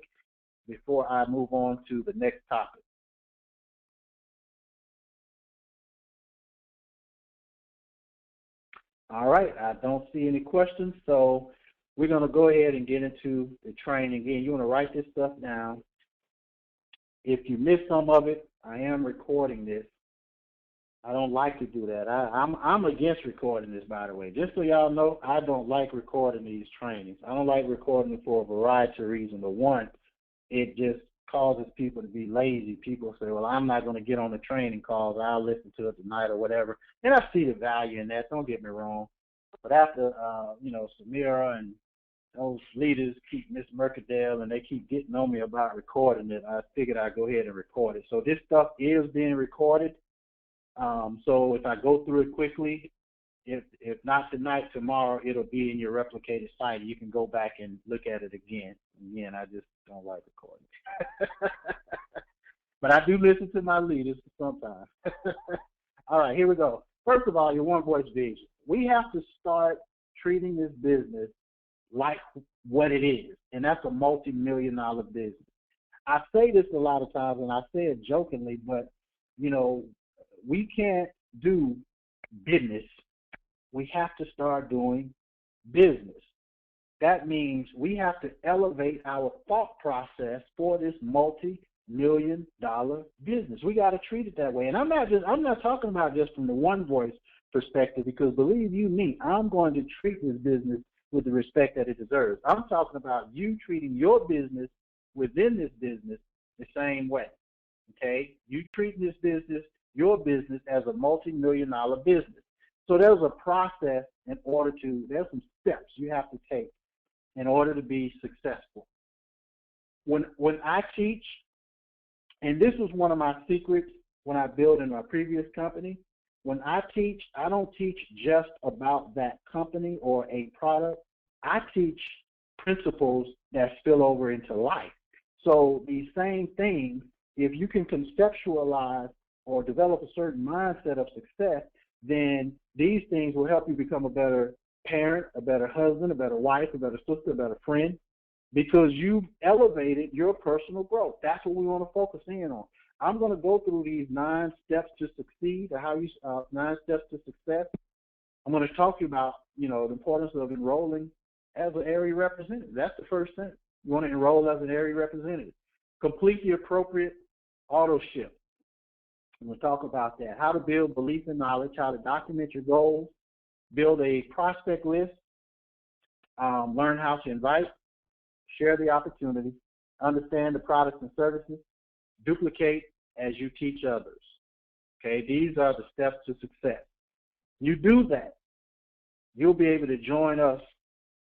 before I move on to the next topic. All right, I don't see any questions, so we're going to go ahead and get into the training. Again, you want to write this stuff down. If you miss some of it, I am recording this. I don't like to do that. I'm against recording this, by the way. Just so y'all know, I don't like recording these trainings. I don't like recording it for a variety of reasons. But one, it just causes people to be lazy. People say, well, I'm not going to get on the training calls. I'll listen to it tonight or whatever. And I see the value in that. Don't get me wrong. But after, Samira and those leaders keep Miss Mercadale and they keep getting on me about recording it, I figured I'd go ahead and record it. So this stuff is being recorded. So if I go through it quickly, if not tonight, tomorrow, it'll be in your replicated site. You can go back and look at it again. Again, I just don't like recording. But I do listen to my leaders sometimes. All right, here we go. First of all, your One Voice vision. We have to start treating this business like what it is, and that's a multi-million-dollar business. I say this a lot of times, and I say it jokingly, but, we can't do business. We have to start doing business. That means we have to elevate our thought process for this multi-million-dollar business. We got to treat it that way. And I'm not talking about just from the One Voice perspective, because believe you me, I'm going to treat this business with the respect that it deserves. I'm talking about you treating your business within this business the same way. Okay? You treat this business, your business, as a multi-million-dollar business. So there's a process there's some steps you have to take in order to be successful. When I teach, and this was one of my secrets when I built in my previous company, when I teach, I don't teach just about that company or a product. I teach principles that spill over into life. So these same things, if you can conceptualize or develop a certain mindset of success, then these things will help you become a better parent, a better husband, a better wife, a better sister, a better friend, because you've elevated your personal growth. That's what we want to focus in on. I'm going to go through these 9 steps to succeed, or 9 steps to success. I'm going to talk to you about, the importance of enrolling as an area representative. That's the first thing. You want to enroll as an area representative. Complete the appropriate auto ship. We'll talk about that. How to build belief and knowledge, how to document your goals, build a prospect list, learn how to invite, share the opportunity, understand the products and services, duplicate as you teach others. Okay, these are the steps to success. You do that, you'll be able to join us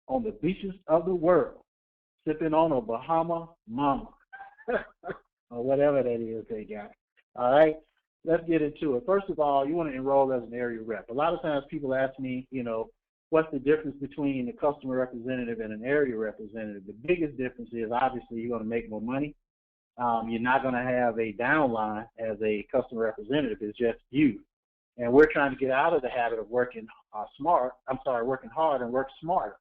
on the beaches of the world, sipping on a Bahama Mama, or whatever that is they got. All right, let's get into it. First of all, you want to enroll as an area rep. A lot of times people ask me, what's the difference between a customer representative and an area representative? The biggest difference is obviously you're going to make more money. You're not going to have a downline as a customer representative. It's just you. And we're trying to get out of the habit of working hard and work smarter.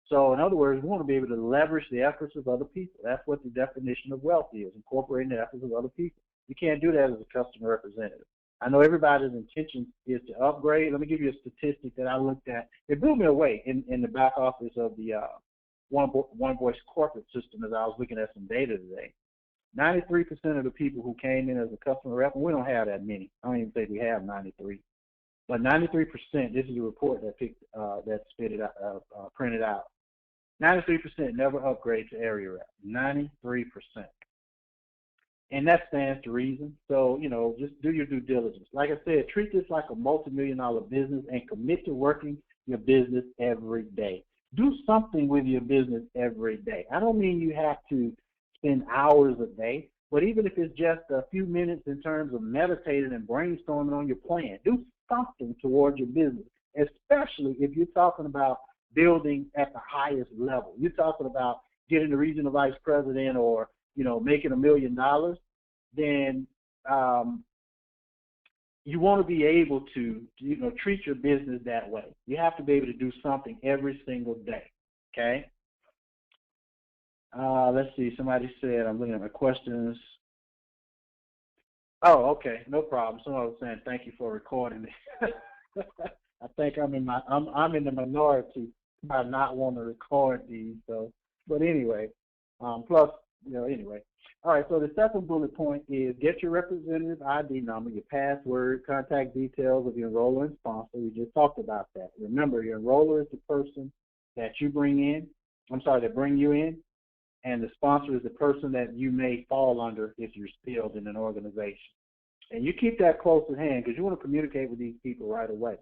So in other words, we want to be able to leverage the efforts of other people. That's what the definition of wealth is, incorporating the efforts of other people. You can't do that as a customer representative. I know everybody's intention is to upgrade. Let me give you a statistic that I looked at. It blew me away in the back office of the One Voice corporate system as I was looking at some data today. 93% of the people who came in as a customer rep, and we don't have that many. I don't even think we have 93. But 93%, this is a report that printed out. 93% never upgrade to area rep. 93%. And that stands to reason. So, just do your due diligence. Like I said, treat this like a multi-million-dollar business and commit to working your business every day. Do something with your business every day. I don't mean you have to spend hours a day, but even if it's just a few minutes in terms of meditating and brainstorming on your plan, do something towards your business, especially if you're talking about building at the highest level. You're talking about getting the regional vice president or making $1 million, then you want to be able to, treat your business that way. You have to be able to do something every single day, okay? Let's see. Somebody said, I'm looking at my questions. Oh, okay. No problem. Someone was saying, thank you for recording it. I think I'm in the minority by not wanting to record these. So, but anyway, plus, anyway. All right, so the second bullet point is get your representative ID number, your password, contact details of your enroller and sponsor. We just talked about that. Remember, your enroller is the person that you bring you in, and the sponsor is the person that you may fall under if you're still in an organization. And you keep that close at hand because you want to communicate with these people right away.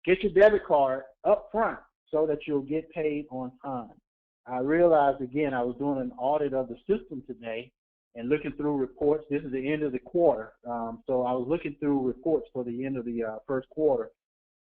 Get your debit card up front so that you'll get paid on time. I realized, again, I was doing an audit of the system today and looking through reports. This is the end of the quarter. So I was looking through reports for the end of the first quarter,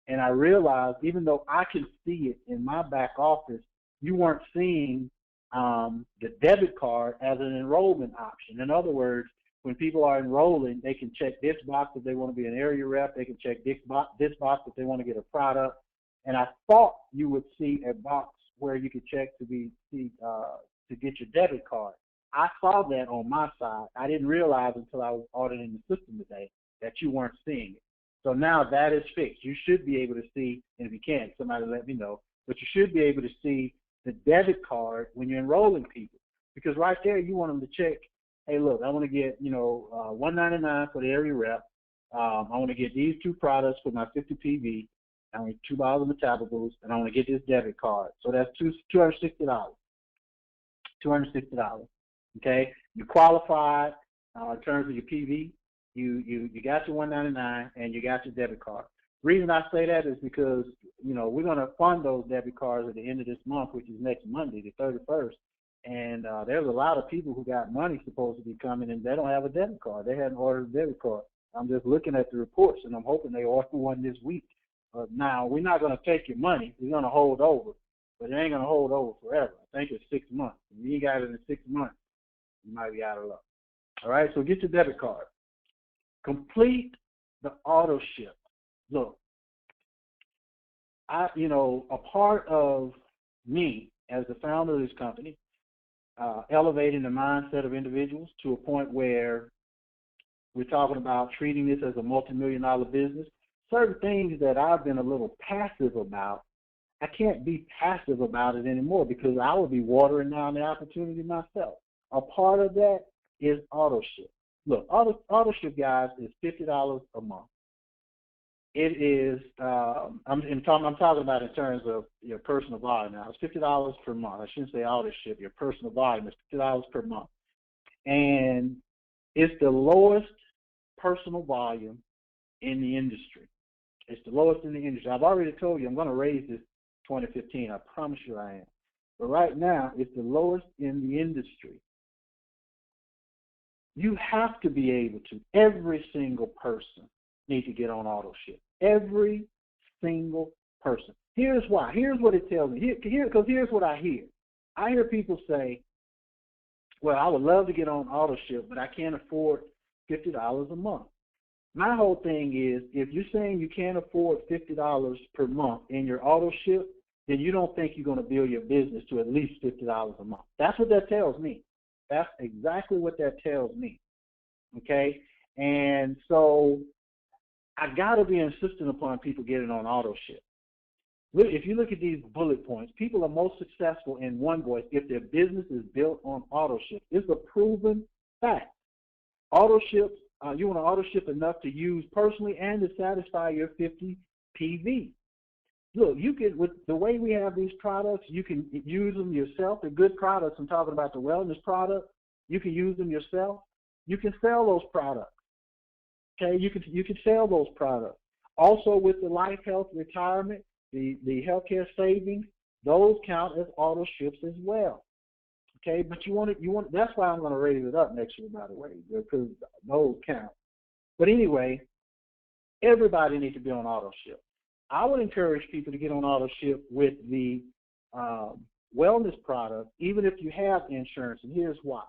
and I realized even though I can see it in my back office, you weren't seeing the debit card as an enrollment option. In other words, when people are enrolling, they can check this box if they want to be an area rep. They can check this box if they want to get a product. And I thought you would see a box where you could check to get your debit card. I saw that on my side. I didn't realize until I was auditing the system today that you weren't seeing it. So now that is fixed. You should be able to see, and if you can't, somebody let me know, but you should be able to see the debit card when you're enrolling people, because right there you want them to check, hey, look, I want to get, $199 for the area rep. I want to get these 2 products for my 50 PV. I want 2 bottles of Metabolis, and I want to get this debit card. So that's $260. $260. Okay, you qualified in terms of your PV. You got your $199 and you got your debit card. The reason I say that is because we're going to fund those debit cards at the end of this month, which is next Monday, the 31st. And there's a lot of people who got money supposed to be coming, and they don't have a debit card. They hadn't ordered a debit card. I'm just looking at the reports, and I'm hoping they order one this week. Now, we're not going to take your money. We're going to hold over, but it ain't going to hold over forever. I think it's 6 months. If you ain't got it in 6 months, You might be out of luck. All right, so get your debit card. Complete the auto ship. Look, a part of me as the founder of this company, elevating the mindset of individuals to a point where we're talking about treating this as a multi-million-dollar business. Certain things that I've been a little passive about, I can't be passive about it anymore because I will be watering down the opportunity myself. A part of that is AutoShip. Look, AutoShip, guys, is $50 a month. It is, I'm talking about in terms of your personal volume now. It's $50 per month. I shouldn't say AutoShip. Your personal volume is $50 per month. And it's the lowest personal volume in the industry. It's the lowest in the industry. I've already told you I'm going to raise this 2015. I promise you I am. But right now, it's the lowest in the industry. You have to be able to, every single person needs to get on AutoShip. Every single person. Here's why. Here's what it tells me. Because here's what I hear. I hear people say, well, I would love to get on AutoShip, but I can't afford $50 a month. My whole thing is, if you're saying you can't afford $50 per month in your AutoShip, then you don't think you're going to build your business to at least $50 a month. That's what that tells me. That's exactly what that tells me. Okay? And so I got to be insistent upon people getting on AutoShip. If you look at these bullet points, people are most successful in one voice if their business is built on AutoShip. It's a proven fact. AutoShip, you want to AutoShip enough to use personally and to satisfy your 50 PV. Look, you can, with the way we have these products, you can use them yourself. They're good products. I'm talking about the wellness product. You can use them yourself. You can sell those products. Okay, you can sell those products. Also, with the life, health, retirement, the healthcare savings, those count as AutoShips as well. Okay, but you want. That's why I'm going to raise it up next year, by the way, because those count. But anyway, everybody needs to be on AutoShip. I would encourage people to get on AutoShip with the wellness product, even if you have insurance, and here's why.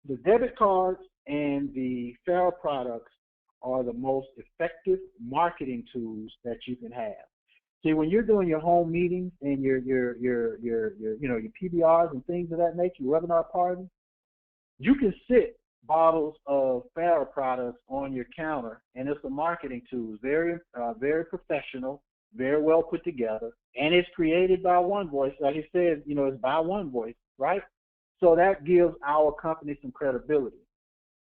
The debit cards and the FARA products are the most effective marketing tools that you can have. See, when you're doing your home meetings and your PBRs and things of that nature, your webinar parties, you can sit bottles of FARA products on your counter, and it's a marketing tool. Very professional, very well put together, and it's created by One Voice. Like he said, it's by One Voice, right? So that gives our company some credibility.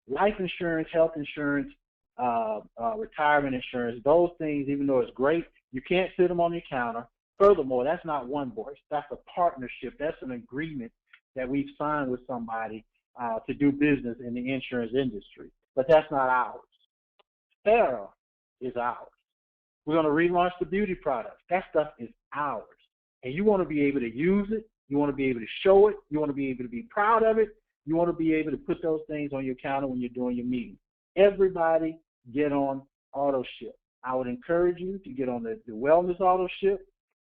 Life insurance, health insurance, retirement insurance, those things, even though it's great, you can't sit them on your counter. Furthermore, that's not One Voice. That's a partnership. That's an agreement that we've signed with somebody to do business in the insurance industry. But that's not ours. FARA is ours. We're going to relaunch the beauty products. That stuff is ours. And you want to be able to use it. You want to be able to show it. You want to be able to be proud of it. You want to be able to put those things on your counter when you're doing your meeting. Everybody get on AutoShip. I would encourage you to get on the wellness AutoShip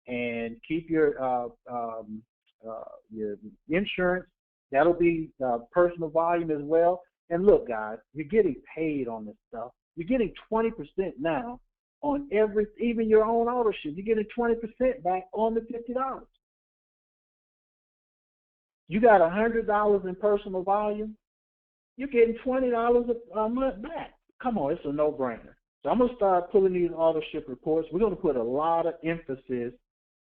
and keep your insurance. That'll be personal volume as well. And look, guys, you're getting paid on this stuff. You're getting 20% now on even your own AutoShip. You're getting 20% back on the $50. You got $100 in personal volume, you're getting $20 a month back. Come on, it's a no-brainer. So I'm going to start pulling these AutoShip reports. We're going to put a lot of emphasis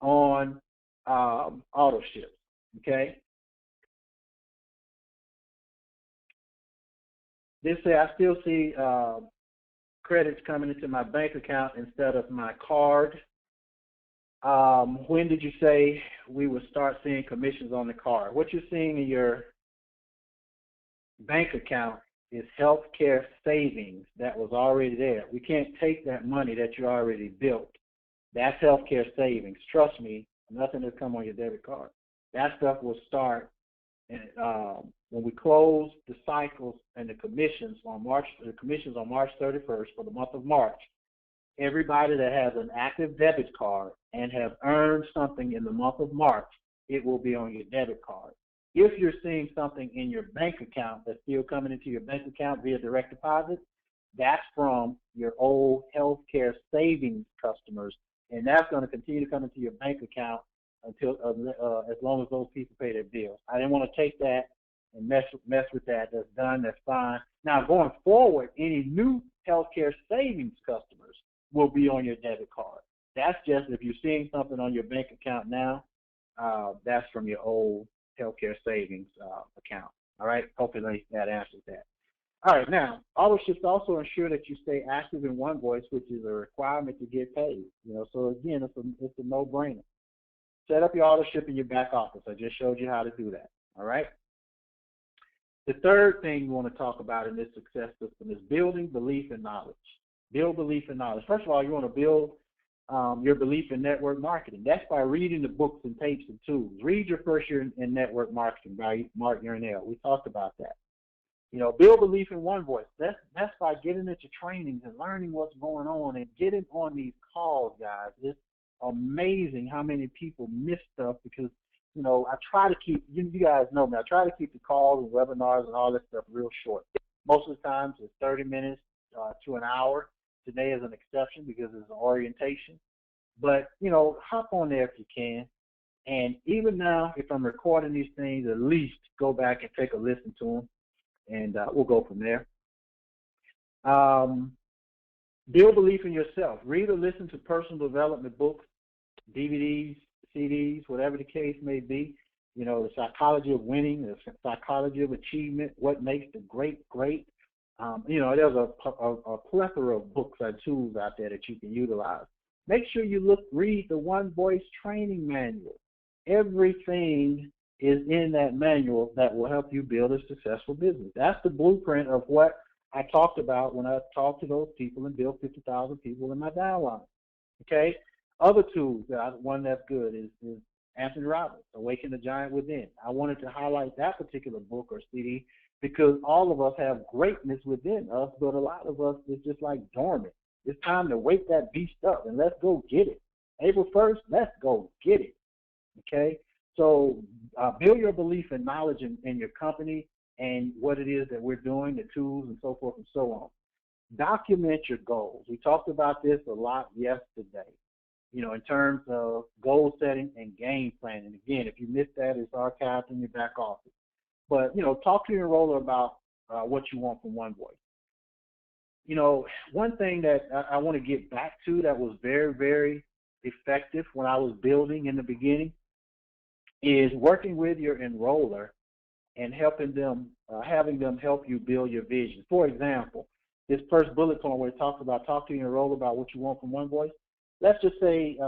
on AutoShip, okay? They say I still see credits coming into my bank account instead of my card. When did you say we would start seeing commissions on the card? What you're seeing in your bank account is healthcare savings that was already there. We can't take that money that you already built. That's healthcare savings. Trust me, nothing has come on your debit card. That stuff will start when we close the cycles and the commissions on March 31st for the month of March. Everybody that has an active debit card and have earned something in the month of March, it will be on your debit card. If you're seeing something in your bank account that's still coming into your bank account via direct deposit, that's from your old healthcare savings customers, and that's going to continue to come into your bank account until as long as those people pay their bills. I didn't want to take that and mess with that. That's done. That's fine. Now, going forward, any new healthcare savings customers will be on your debit card. That's just if you're seeing something on your bank account now, that's from your old healthcare savings account. All right. Hopefully that answers that. All right. Now, AutoShips also ensure that you stay active in OneVoice, which is a requirement to get paid. So again, it's a no-brainer. Set up your AutoShip in your back office. I just showed you how to do that. All right. The third thing you want to talk about in this success system is building belief and knowledge. Build belief and knowledge. First of all, you want to build your belief in network marketing. That's by reading the books and tapes and tools. Read your first year in network marketing by Mark Yarnell. We talked about that. Build belief in OneVoice. That's by getting into trainings and learning what's going on and getting on these calls, guys. It's amazing how many people miss stuff because, I try to keep, you guys know me, I try to keep the calls and webinars and all this stuff real short. Most of the times it's 30 minutes to an hour. Today is an exception because it's an orientation. But, hop on there if you can. And even now, if I'm recording these things, at least go back and take a listen to them. And we'll go from there. Build belief in yourself. Read or listen to personal development books, DVDs, CDs, whatever the case may be. The psychology of winning, the psychology of achievement, what makes the great great. There's a plethora of books and tools out there that you can utilize. Make sure you read the OneVoice training manual. Everything is in that manual that will help you build a successful business. That's the blueprint of what I talked about when I talked to those people and built 50,000 people in my downline. Okay? Other tools, one that's good is Anthony Robbins, Awaken the Giant Within. I wanted to highlight that particular book or CD because all of us have greatness within us, but a lot of us is just like dormant. It's time to wake that beast up and let's go get it. April 1st, let's go get it. Okay? So build your belief and knowledge in your company and what it is that we're doing, the tools and so forth and so on. Document your goals. We talked about this a lot yesterday, in terms of goal setting and game planning. Again, if you missed that, it's archived in your back office. But, talk to your enroller about what you want from OneVoice. One thing that I want to get back to that was very, very effective when I was building in the beginning is working with your enroller and helping them, having them help you build your vision. For example, this first bullet point where it talks about talk to your enroller about what you want from OneVoice. Let's just say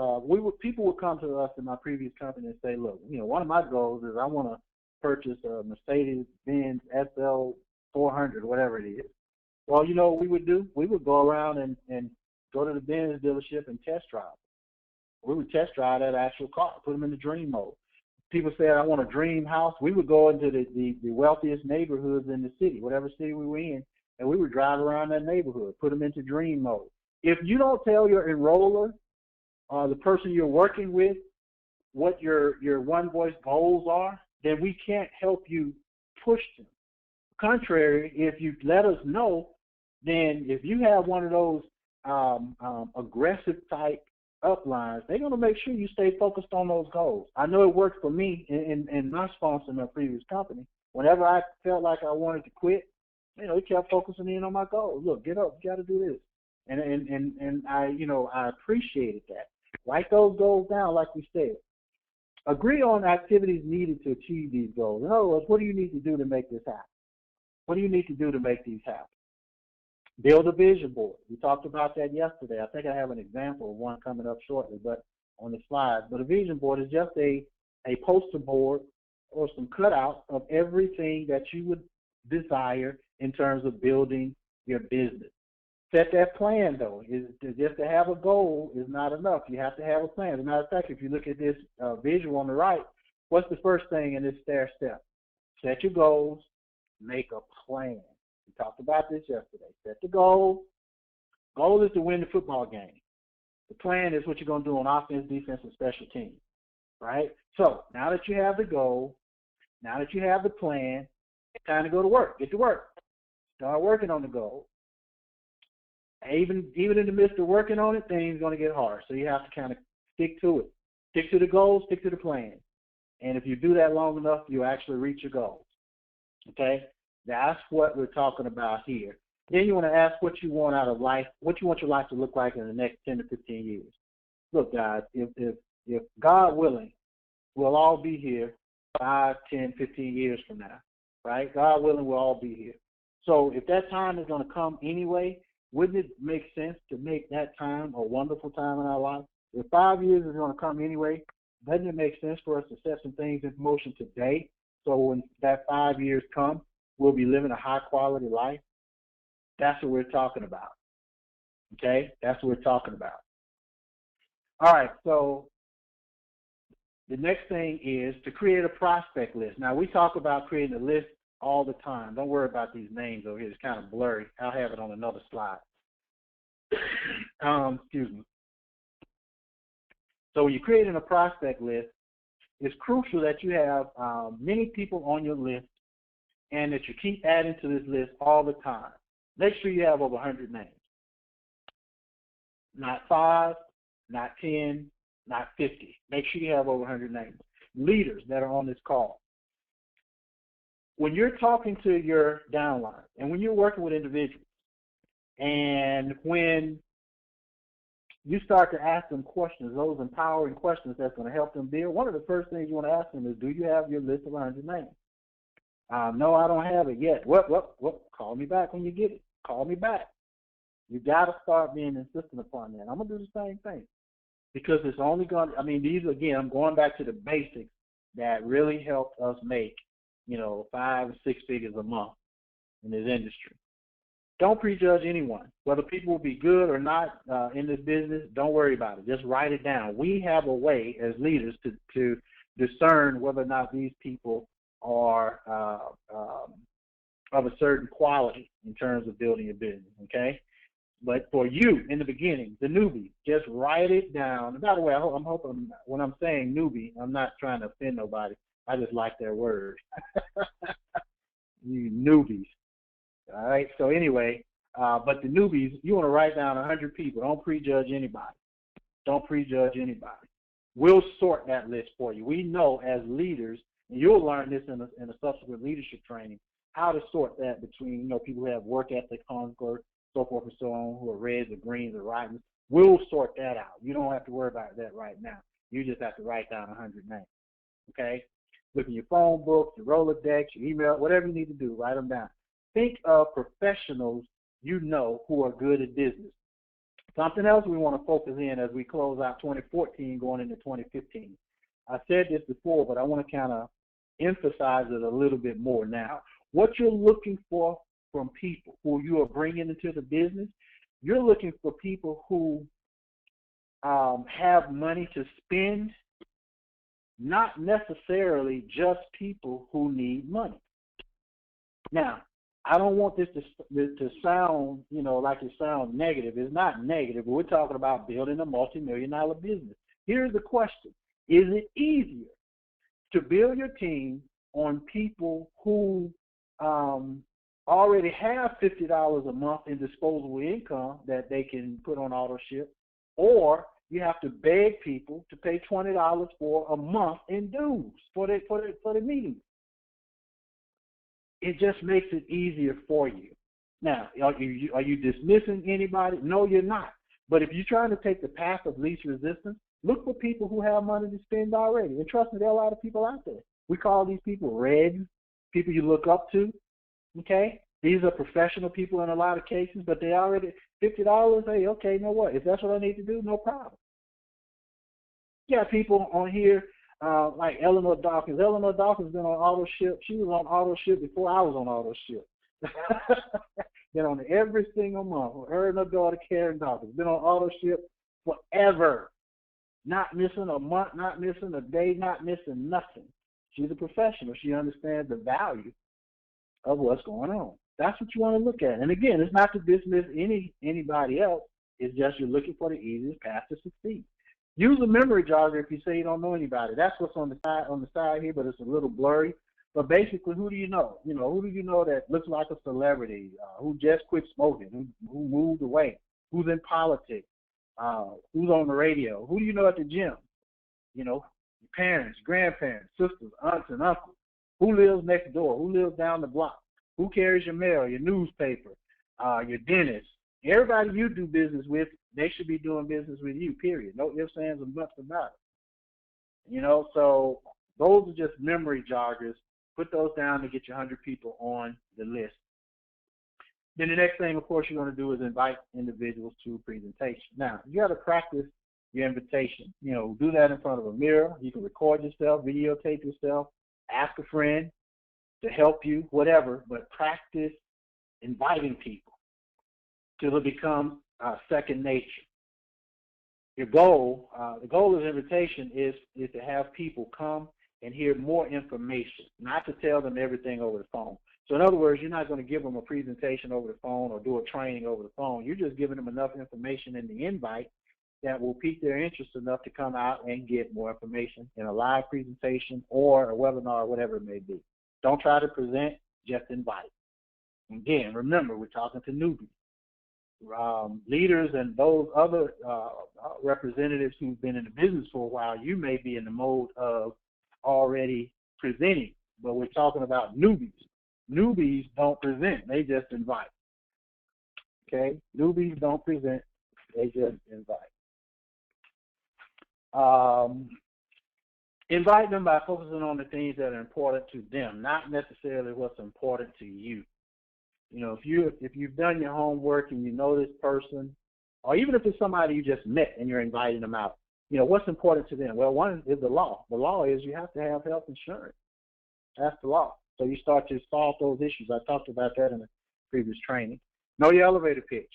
people would come to us in my previous company and say, look, one of my goals is I want to purchase a Mercedes-Benz SL 400, whatever it is. Well, what we would do? We would go around and go to the Benz dealership and test drive. We would test drive that actual car, put them in the dream mode. People said, I want a dream house. We would go into the wealthiest neighborhoods in the city, whatever city we were in, and we would drive around that neighborhood, put them into dream mode. If you don't tell your enroller or the person you're working with what your OneVoice goals are, then we can't help you push them. Contrary, if you let us know, then if you have one of those aggressive type uplines, they're going to make sure you stay focused on those goals. I know it worked for me in my sponsor in my previous company. Whenever I felt like I wanted to quit, he kept focusing in on my goals. Look, get up, you got to do this. And I appreciated that. Write those goals down like we said. Agree on activities needed to achieve these goals. In other words, what do you need to do to make this happen? What do you need to do to make these happen? Build a vision board. We talked about that yesterday. I think I have an example of one coming up shortly, but on the slides. But a vision board is just a poster board or some cutouts of everything that you would desire in terms of building your business. Set that plan, though. Just to have a goal is not enough. You have to have a plan. As a matter of fact, if you look at this visual on the right, what's the first thing in this stair step? Set your goals, make a plan. We talked about this yesterday. Set the goal. Goal is to win the football game. The plan is what you're going to do on offense, defense, and special teams, right? So now that you have the goal, Now that you have the plan, it's time to go to work. Get to work. Start working on the goal. Even in the midst of working on it, things are going to get hard. So you have to kind of stick to it. Stick to the goals, stick to the plan. And if you do that long enough, you'll actually reach your goals. Okay? That's what we're talking about here. Then you want to ask what you want out of life, what you want your life to look like in the next 10 to 15 years. Look, guys, if God willing, we'll all be here 5, 10, 15 years from now, right? God willing, we'll all be here. So if that time is going to come anyway, wouldn't it make sense to make that time a wonderful time in our life? If 5 years is going to come anyway, doesn't it make sense for us to set some things in motion today so when that 5 years come, we'll be living a high-quality life? That's what we're talking about, okay? That's what we're talking about. All right, so the next thing is to create a prospect list. Now, we talk about creating a list all the time. Don't worry about these names over here. It's kind of blurry. I'll have it on another slide. Excuse me. So when you're creating a prospect list, it's crucial that you have many people on your list and that you keep adding to this list all the time. Make sure you have over 100 names. Not 5, not 10, not 50. Make sure you have over 100 names. Leaders that are on this call. When you're talking to your downline and when you're working with individuals and when you start to ask them questions, those empowering questions that's going to help them build, one of the first things you want to ask them is, do you have your list of 100 names? No, I don't have it yet. What? Call me back when you get it. Call me back. You got to start being insistent upon that. I'm going to do the same thing because it's only going to, these, again, I'm going back to the basics that really help us make, 5 or 6 figures a month in this industry. Don't prejudge anyone. Whether people will be good or not in this business, don't worry about it. Just write it down. We have a way as leaders to discern whether or not these people are of a certain quality in terms of building a business, okay? But for you, in the beginning, the newbie, just write it down. And by the way, I'm hoping when I'm saying newbie, I'm not trying to offend nobody. I just like their word. You newbies. All right, so anyway, but the newbies, you want to write down 100 people. Don't prejudge anybody. Don't prejudge anybody. We'll sort that list for you. We know as leaders, and you'll learn this in a subsequent leadership training, how to sort that between, people who have work ethic, concord, so forth and so on, who are reds or greens or rotens. We'll sort that out. You don't have to worry about that right now. You just have to write down 100 names, okay? Look in your phone book, your Rolodex, your email, whatever you need to do, write them down. Think of professionals who are good at business. Something else we want to focus in as we close out 2014 going into 2015. I said this before, but I want to kind of emphasize it a little bit more now. What you're looking for from people who you are bringing into the business, you're looking for people who have money to spend, not necessarily just people who need money. Now, I don't want this to sound, like it sounds negative. It's not negative, but we're talking about building a multi-million-dollar business. Here's the question. Is it easier to build your team on people who already have $50 a month in disposable income that they can put on auto ship, or you have to beg people to pay $20 for a month in dues for the meeting? It just makes it easier for you. Now, are you dismissing anybody? No, you're not. But if you're trying to take the path of least resistance, look for people who have money to spend already. And trust me, there are a lot of people out there. We call these people reds, people you look up to, okay? These are professional people in a lot of cases, but they already, $50, hey, okay, you know what? If that's what I need to do, no problem. You got people on here like Eleanor Dawkins. Eleanor Dawkins been on auto ship. She was on auto ship before I was on auto ship. Been on every single month. Her and her daughter, Karen Dawkins, been on auto ship forever. Not missing a month, not missing a day, not missing nothing. She's a professional. She understands the value of what's going on. That's what you want to look at. And again, it's not to dismiss anybody else. It's just you're looking for the easiest path to succeed. Use a memory jogger if you say you don't know anybody. That's what's on the side here, but it's a little blurry. But basically, who do you know? Who do you know that looks like a celebrity, who just quit smoking, who moved away, who's in politics, who's on the radio? Who do you know at the gym? Your parents, grandparents, sisters, aunts, and uncles. Who lives next door? Who lives down the block? Who carries your mail, your newspaper, your dentist? Everybody you do business with, they should be doing business with you, period. No ifs, ands, and buts about it. So those are just memory joggers. Put those down to get your 100 people on the list. Then the next thing, of course, you're going to do is invite individuals to a presentation. Now, you got to practice your invitation. Do that in front of a mirror. You can record yourself, videotape yourself, ask a friend to help you, whatever, but practice inviting people till it becomes second nature. Your goal, the goal of the invitation is to have people come and hear more information, not to tell them everything over the phone. So in other words, you're not going to give them a presentation over the phone or do a training over the phone. You're just giving them enough information in the invite that will pique their interest enough to come out and get more information in a live presentation or a webinar or whatever it may be. Don't try to present, just invite. Again, remember, we're talking to newbies. Leaders and those other representatives who've been in the business for a while, you may be in the mode of already presenting, but we're talking about newbies. Newbies don't present, they just invite. Okay? Newbies don't present, they just invite. Invite them by focusing on the things that are important to them, not necessarily what's important to you. If you've done your homework and you know this person, or even if it's somebody you just met and you're inviting them out, what's important to them? Well, one is the law. The law is you have to have health insurance. That's the law. So you start to solve those issues. I talked about that in the previous training. Know your elevator pitch.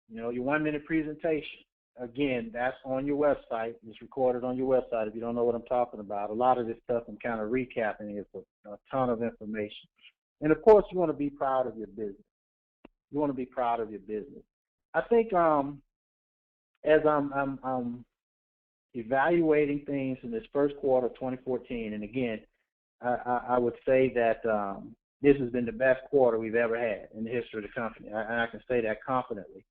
Your 1-minute presentation. Again, that's on your website. It's recorded on your website if you don't know what I'm talking about. A lot of this stuff I'm kind of recapping. It's a ton of information. And, of course, you want to be proud of your business. You want to be proud of your business. I think as I'm evaluating things in this first quarter of 2014, and, again, I would say that this has been the best quarter we've ever had in the history of the company. And I can say that confidently.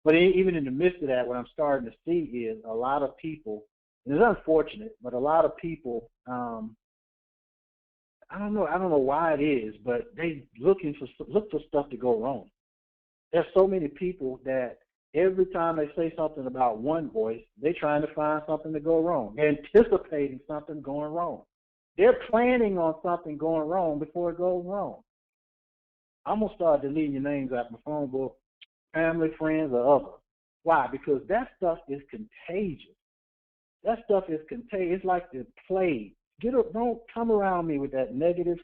But even in the midst of that, what I'm starting to see is a lot of people, and it's unfortunate, but a lot of people, I don't know why it is, but they look for stuff to go wrong. There's so many people that every time they say something about one voice, they're trying to find something to go wrong. They're anticipating something going wrong. They're planning on something going wrong before it goes wrong. I'm going to start deleting your names out of my phone book, family, friends, or others. Why? Because that stuff is contagious. That stuff is contagious. It's like the plague. Don't come around me with that negative,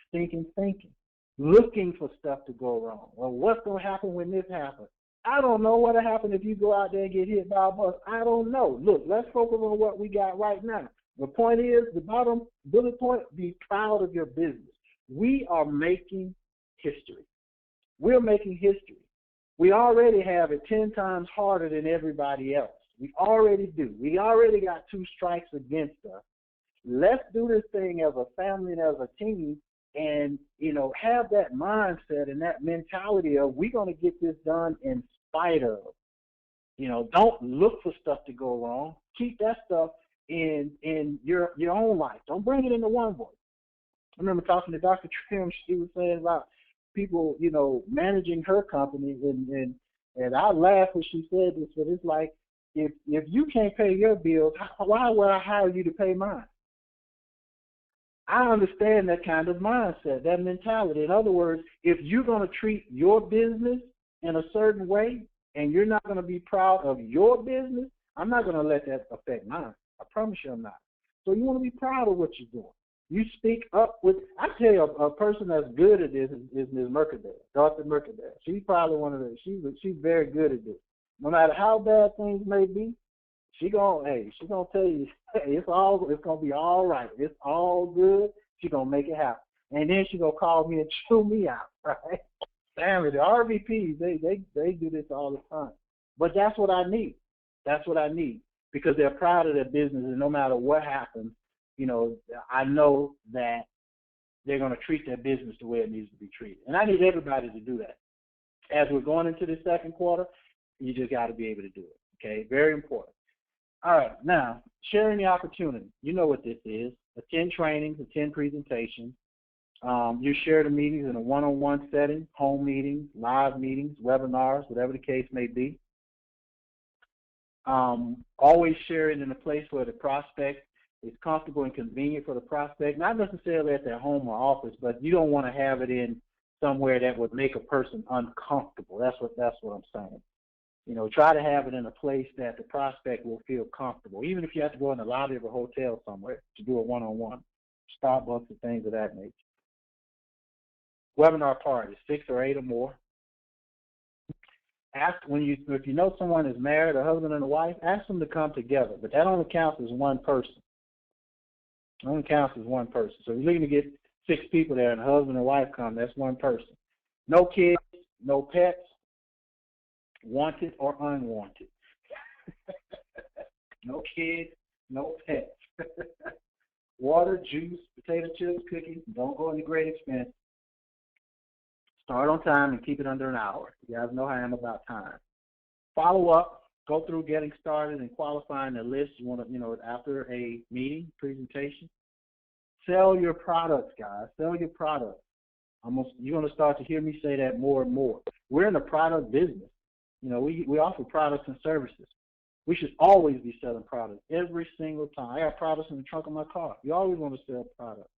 stinking thinking, looking for stuff to go wrong. Well, what's going to happen when this happens? I don't know what'll happen if you go out there and get hit by a bus. I don't know. Look, let's focus on what we got right now. The point is, the bottom bullet point, be proud of your business. We are making history. We're making history. We already have it 10 times harder than everybody else. We already do. We already got 2 strikes against us. Let's do this thing as a family and as a team and, have that mindset and that mentality of we're going to get this done in spite of. Don't look for stuff to go wrong. Keep that stuff in your own life. Don't bring it into one voice. I remember talking to Dr. Trim. She was saying about people, managing her company, and I laughed when she said this, but it's like, if you can't pay your bills, why would I hire you to pay mine? I understand that kind of mindset, that mentality. In other words, if you're going to treat your business in a certain way and you're not going to be proud of your business, I'm not going to let that affect mine. I promise you I'm not. So you want to be proud of what you're doing. You speak up with, I tell you, a person that's good at this is Ms. Mercadale, Dr. Mercadale. She's probably one of the, she's very good at this. No matter how bad things may be, she's gonna tell you, hey, it's gonna be all right. It's all good. She's gonna make it happen. And then she's gonna call me and chew me out, right? Family, the RVPs, they do this all the time. But that's what I need. That's what I need. Because they're proud of their business, and no matter what happens, I know that they're going to treat their business the way it needs to be treated. And I need everybody to do that. As we're going into the second quarter, you just got to be able to do it, okay? Very important. All right, now, sharing the opportunity. You know what this is. Attend trainings, attend presentations. You share the meetings in a one-on-one setting, home meetings, live meetings, webinars, whatever the case may be. Always share it in a place where the prospect is comfortable and convenient for the prospect, not necessarily at their home or office, but you don't want to have it in somewhere that would make a person uncomfortable. That's what I'm saying. You know, try to have it in a place that the prospect will feel comfortable, even if you have to go in the lobby of a hotel somewhere to do a one-on-one, Starbucks and things of that nature. Webinar parties, 6 or 8 or more. Ask if you know someone is married, a husband and a wife, ask them to come together, but that only counts as one person. It only counts as one person. So if you're looking to get 6 people there and a husband and wife come, that's one person. No kids, no pets, wanted or unwanted. No kids, no pets. Water, juice, potato chips, cookies, don't go into great expense. Start on time and keep it under an hour. You guys know how I am about time. Follow up, go through getting started and qualifying the list. You want to, after a meeting, presentation. Sell your products, guys. Sell your products. You're going to start to hear me say that more and more. We're in the product business. We offer products and services. We should always be selling products every single time. I got products in the trunk of my car. You always want to sell products.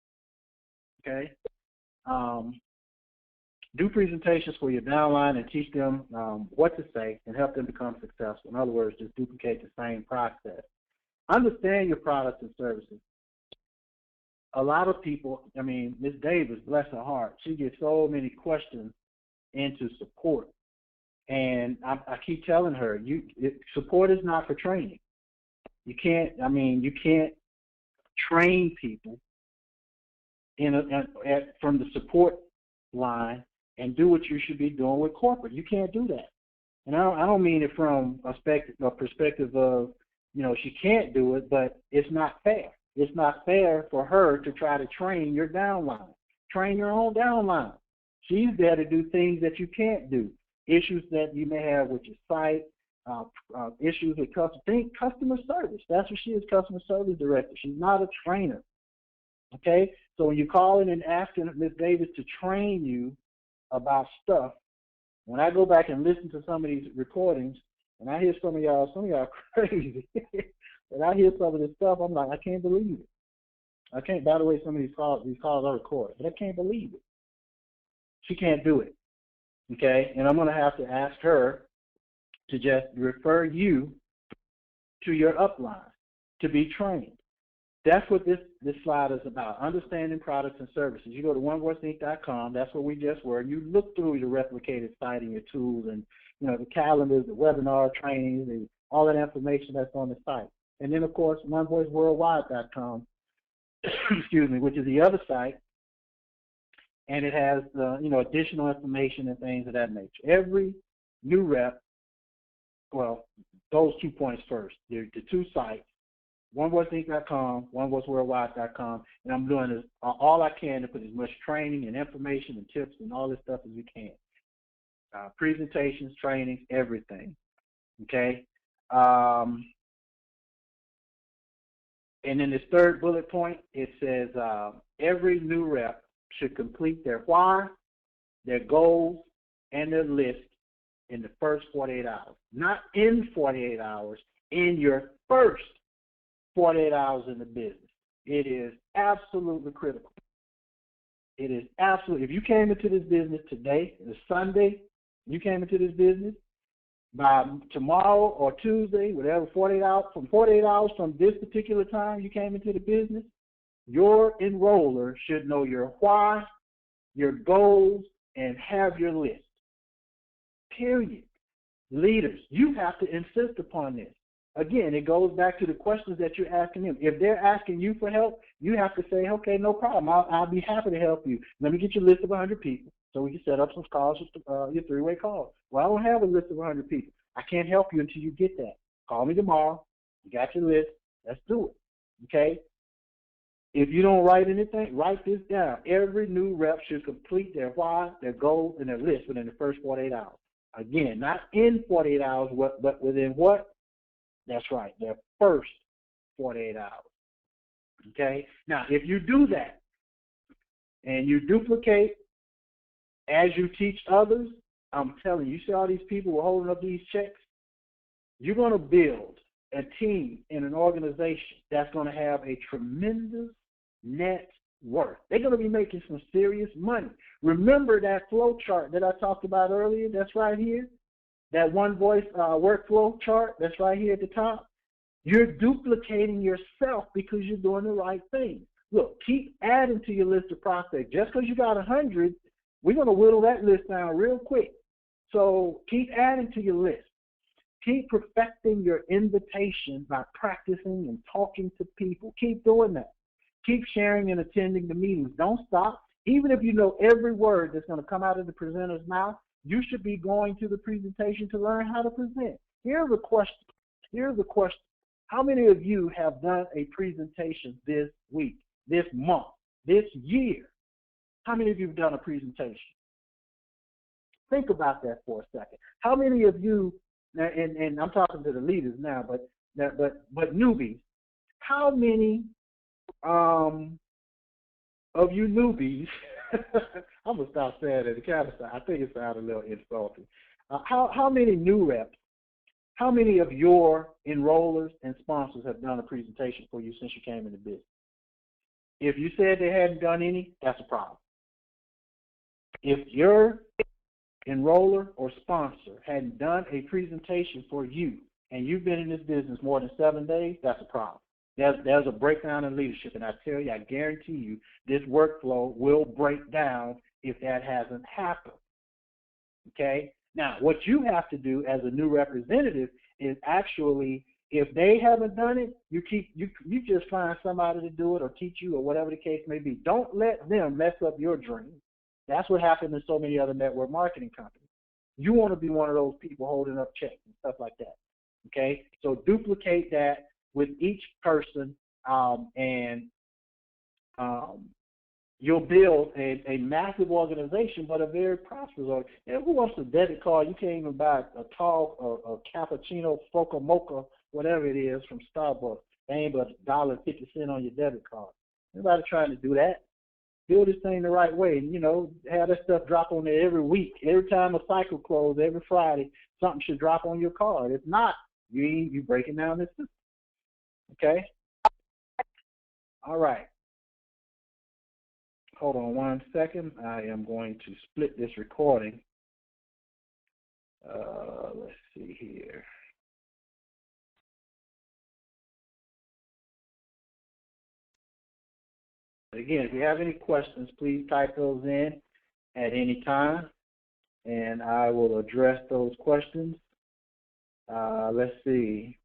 Okay? Do presentations for your downline and teach them what to say and help them become successful. In other words, just duplicate the same process. Understand your products and services. A lot of people, Ms. Davis, bless her heart, she gets so many questions into support. And I keep telling her, support is not for training. You can't train people from the support line and do what you should be doing with corporate. You can't do that. And I don't mean it from a perspective of, she can't do it, but it's not fair. It's not fair for her to try to train your downline. Train your own downline. She's there to do things that you can't do. Issues that you may have with your site, issues with customer service. That's what she is, customer service director. She's not a trainer. Okay? So when you call in and asking Ms. Davis to train you about stuff, when I go back and listen to some of these recordings, and I hear some of y'all crazy, and I hear some of this stuff, I'm like, I can't believe it. I can't, by the way, some of these calls are recorded, but I can't believe it. She can't do it. Okay? And I'm going to have to ask her to just refer you to your upline to be trained. That's what this slide is about, understanding products and services. You go to onevoiceinc.com, that's where we just were, and you look through your replicated site and your tools and, the calendars, the webinar trainings, and all that information that's on the site. And then, of course, onevoiceworldwide.com, excuse me, which is the other site, and it has, additional information and things of that nature. Every new rep, well, those 2 points first, the 2 sites, onevoiceinc.com, onevoiceworldwide.com, and I'm doing this, all I can to put as much training and information and tips and all this stuff as we can. Presentations, trainings, everything. Okay? And then this third bullet point, it says every new rep should complete their why, their goals, and their list in the first 48 hours. Not in 48 hours, in your first 48 hours in the business. It is absolutely critical. It is absolutely. If you came into this business today, it's Sunday, you came into this business, by tomorrow or Tuesday, whatever, 48 hours, from 48 hours from this particular time you came into the business, your enroller should know your why, your goals, and have your list. Period. Leaders, you have to insist upon this. Again, it goes back to the questions that you're asking them. If they're asking you for help, you have to say, okay, no problem. I'll be happy to help you. Let me get your list of 100 people so we can set up some calls, your 3-way calls. Well, I don't have a list of 100 people. I can't help you until you get that. Call me tomorrow. You got your list. Let's do it. Okay? If you don't write anything, write this down. Every new rep should complete their why, their goals, and their list within the first 48 hours. Again, not in 48 hours, but within what? That's right, their first 48 hours. Okay? Now, if you do that and you duplicate as you teach others, I'm telling you, you see all these people who are holding up these checks? You're going to build a team in an organization that's going to have a tremendous net worth. They're going to be making some serious money. Remember that flow chart that I talked about earlier? That's right here. That one voice workflow chart that's right here at the top. You're duplicating yourself because you're doing the right thing. Look, keep adding to your list of prospects. Just because you got 100, we're going to whittle that list down real quick. So keep adding to your list. Keep perfecting your invitation by practicing and talking to people. Keep doing that. Keep sharing and attending the meetings. Don't stop. Even if you know every word that's going to come out of the presenter's mouth, you should be going to the presentation to learn how to present. Here's a question. How many of you have done a presentation this week, this month, this year? How many of you have done a presentation? Think about that for a second. How many of you, and I'm talking to the leaders now, but newbies, how many of you newbies, I'm going to stop saying it, I think it sounds a little insulting. How many new reps, how many of your enrollers and sponsors have done a presentation for you since you came into business? If you said they hadn't done any, that's a problem. If your enroller or sponsor hadn't done a presentation for you and you've been in this business more than 7 days, that's a problem. There's a breakdown in leadership, and I tell you, I guarantee you, this workflow will break down if that hasn't happened. Okay? Now, what you have to do as a new representative is actually, if they haven't done it, you just find somebody to do it or teach you or whatever the case may be. Don't let them mess up your dream. That's what happened in so many other network marketing companies. You want to be one of those people holding up checks and stuff like that. Okay? So duplicate that with each person, and you'll build a massive organization, but a very prosperous organization. Who wants a debit card? You can't even buy a tall, a cappuccino, Foca Mocha, whatever it is from Starbucks. They ain't but $1.50 on your debit card. Anybody trying to do that? Build this thing the right way, and have that stuff drop on there every week. Every time a cycle closes, every Friday, something should drop on your card. If not, you breaking down this system. Okay? All right. Hold on 1 second. I am going to split this recording. Let's see here. Again, if you have any questions, please type those in at any time, and I will address those questions. Let's see.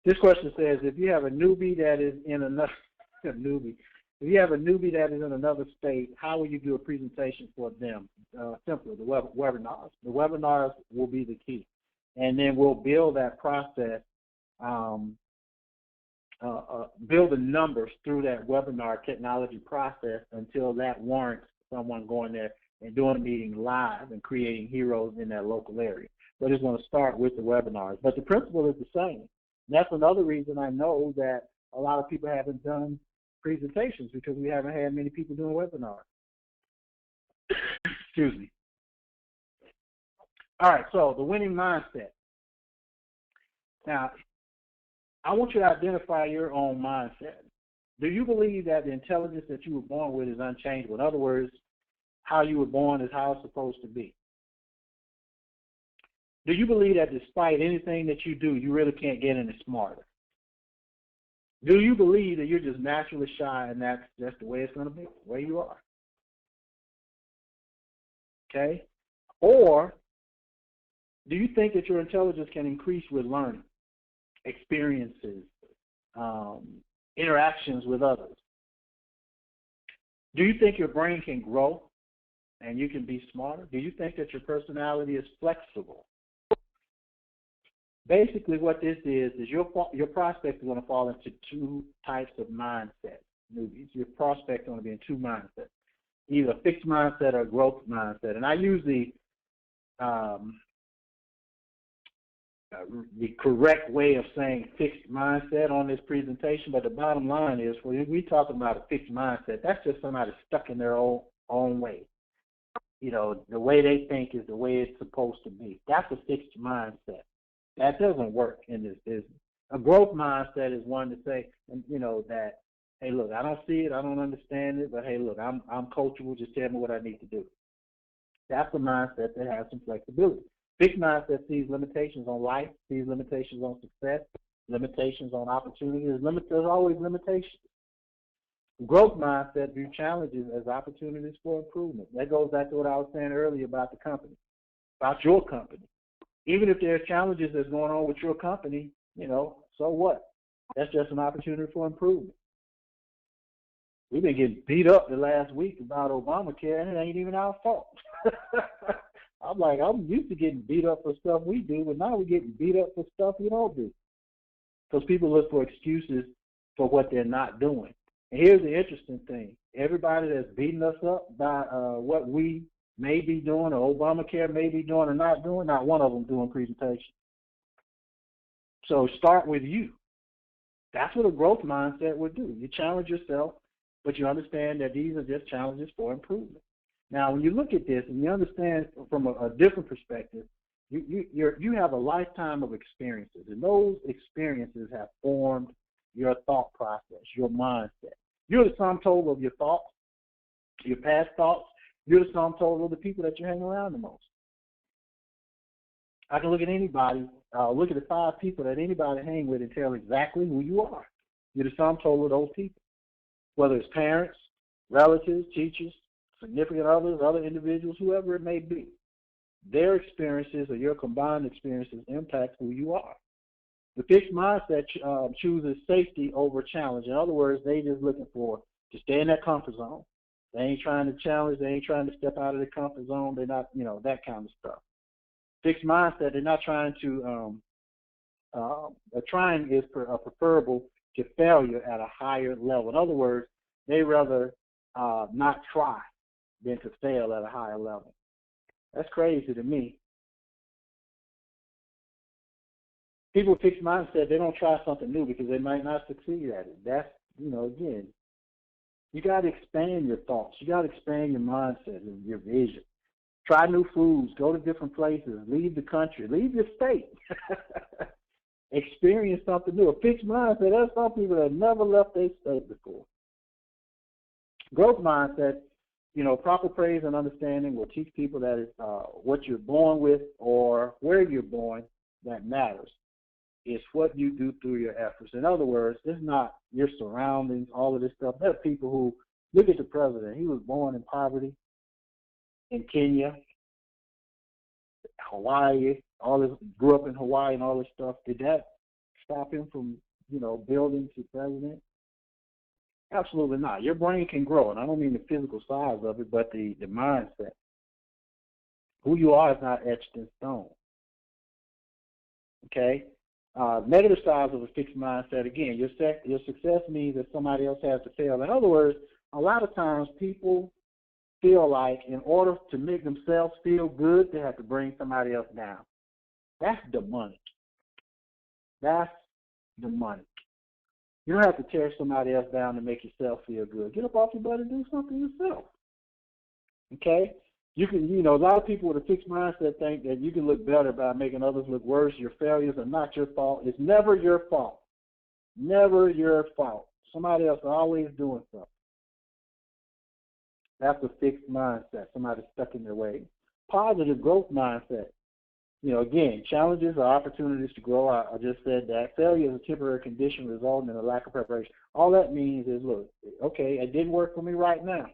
This question says, if you have a newbie that is in another if you have a newbie that is in another state, how will you do a presentation for them? Simply, the webinars. The webinars will be the key, and then we'll build that process. Build the numbers through that webinar technology process until that warrants someone going there and doing a meeting live and creating heroes in that local area. But it's going to start with the webinars. But the principle is the same. And that's another reason I know that a lot of people haven't done presentations, because we haven't had many people doing webinars. Excuse me. All right, so the winning mindset. Now, I want you to identify your own mindset. Do you believe that the intelligence that you were born with is unchangeable? In other words, how you were born is how it's supposed to be. Do you believe that despite anything that you do, you really can't get any smarter? Do you believe that you're just naturally shy and that's just the way it's going to be, the way you are? Okay? Or do you think that your intelligence can increase with learning, experiences, interactions with others? Do you think your brain can grow and you can be smarter? Do you think that your personality is flexible? Basically, what this is your prospect is going to fall into two types of mindset. Newbies. Your prospect is going to be in two mindsets, either a fixed mindset or a growth mindset. And I use the correct way of saying fixed mindset on this presentation, but the bottom line is when we talk about a fixed mindset, that's just somebody stuck in their own way. You know, the way they think is the way it's supposed to be. That's a fixed mindset. That doesn't work in this business. A growth mindset is one to say, you know, that, hey, look, I don't see it, I don't understand it, but hey, look, I'm coachable, just tell me what I need to do. That's a mindset that has some flexibility. Fixed mindset sees limitations on life, sees limitations on success, limitations on opportunities. There's always limitations. Growth mindset views challenges as opportunities for improvement. That goes back to what I was saying earlier about the company, about your company. Even if there's challenges that's going on with your company, you know, so what? That's just an opportunity for improvement. We've been getting beat up the last week about Obamacare, and it ain't even our fault. I'm used to getting beat up for stuff we do, but now we're getting beat up for stuff we don't do. Because people look for excuses for what they're not doing. And here's the interesting thing. Everybody that's beating us up by what we may be doing or Obamacare may be doing or not doing, not one of them doing presentation. So start with you. That's what a growth mindset would do. You challenge yourself, but you understand that these are just challenges for improvement. Now, when you look at this and you understand from a different perspective, you have a lifetime of experiences, and those experiences have formed your thought process, your mindset. You're the sum total of your thoughts, your past thoughts. You're the sum total of the people that you hang around the most. I can look at anybody, look at the 5 people that anybody hang with and tell exactly who you are. You're the sum total of those people, whether it's parents, relatives, teachers, significant others, other individuals, whoever it may be. Their experiences or your combined experiences impact who you are. The fixed mindset chooses safety over challenge. In other words, they just looking for to stay in that comfort zone. They ain't trying to challenge. They ain't trying to step out of the comfort zone. They're not, you know, that kind of stuff. Fixed mindset, they're not trying to, trying is preferable to failure at a higher level. In other words, they rather not try than to fail at a higher level. That's crazy to me. People with fixed mindset, they don't try something new because they might not succeed at it. That's, you know, again, you got to expand your thoughts. You got to expand your mindset and your vision. Try new foods. Go to different places. Leave the country. Leave your state. Experience something new. A fixed mindset, there's some people that never left their state before. Growth mindset, you know, proper praise and understanding will teach people that it's what you're born with or where you're born that matters. It's what you do through your efforts. In other words, it's not your surroundings, all of this stuff. There are people who, look at the president. He was born in poverty in Kenya, Hawaii, all this, grew up in Hawaii and all this stuff. Did that stop him from, you know, building to president? Absolutely not. Your brain can grow, and I don't mean the physical size of it, but the mindset. Who you are is not etched in stone. Okay? Negative sides of a fixed mindset, again, your success means that somebody else has to fail. In other words, a lot of times people feel like in order to make themselves feel good, they have to bring somebody else down. That's demonic. That's demonic. You don't have to tear somebody else down to make yourself feel good. Get up off your butt and do something yourself. Okay? You can, you know, a lot of people with a fixed mindset think that you can look better by making others look worse. Your failures are not your fault. It's never your fault. Never your fault. Somebody else is always doing something. That's a fixed mindset. Somebody stuck in their way. Positive growth mindset. You know, again, challenges are opportunities to grow. I just said that. Failure is a temporary condition resulting in a lack of preparation. All that means is, look, okay, it didn't work for me right now.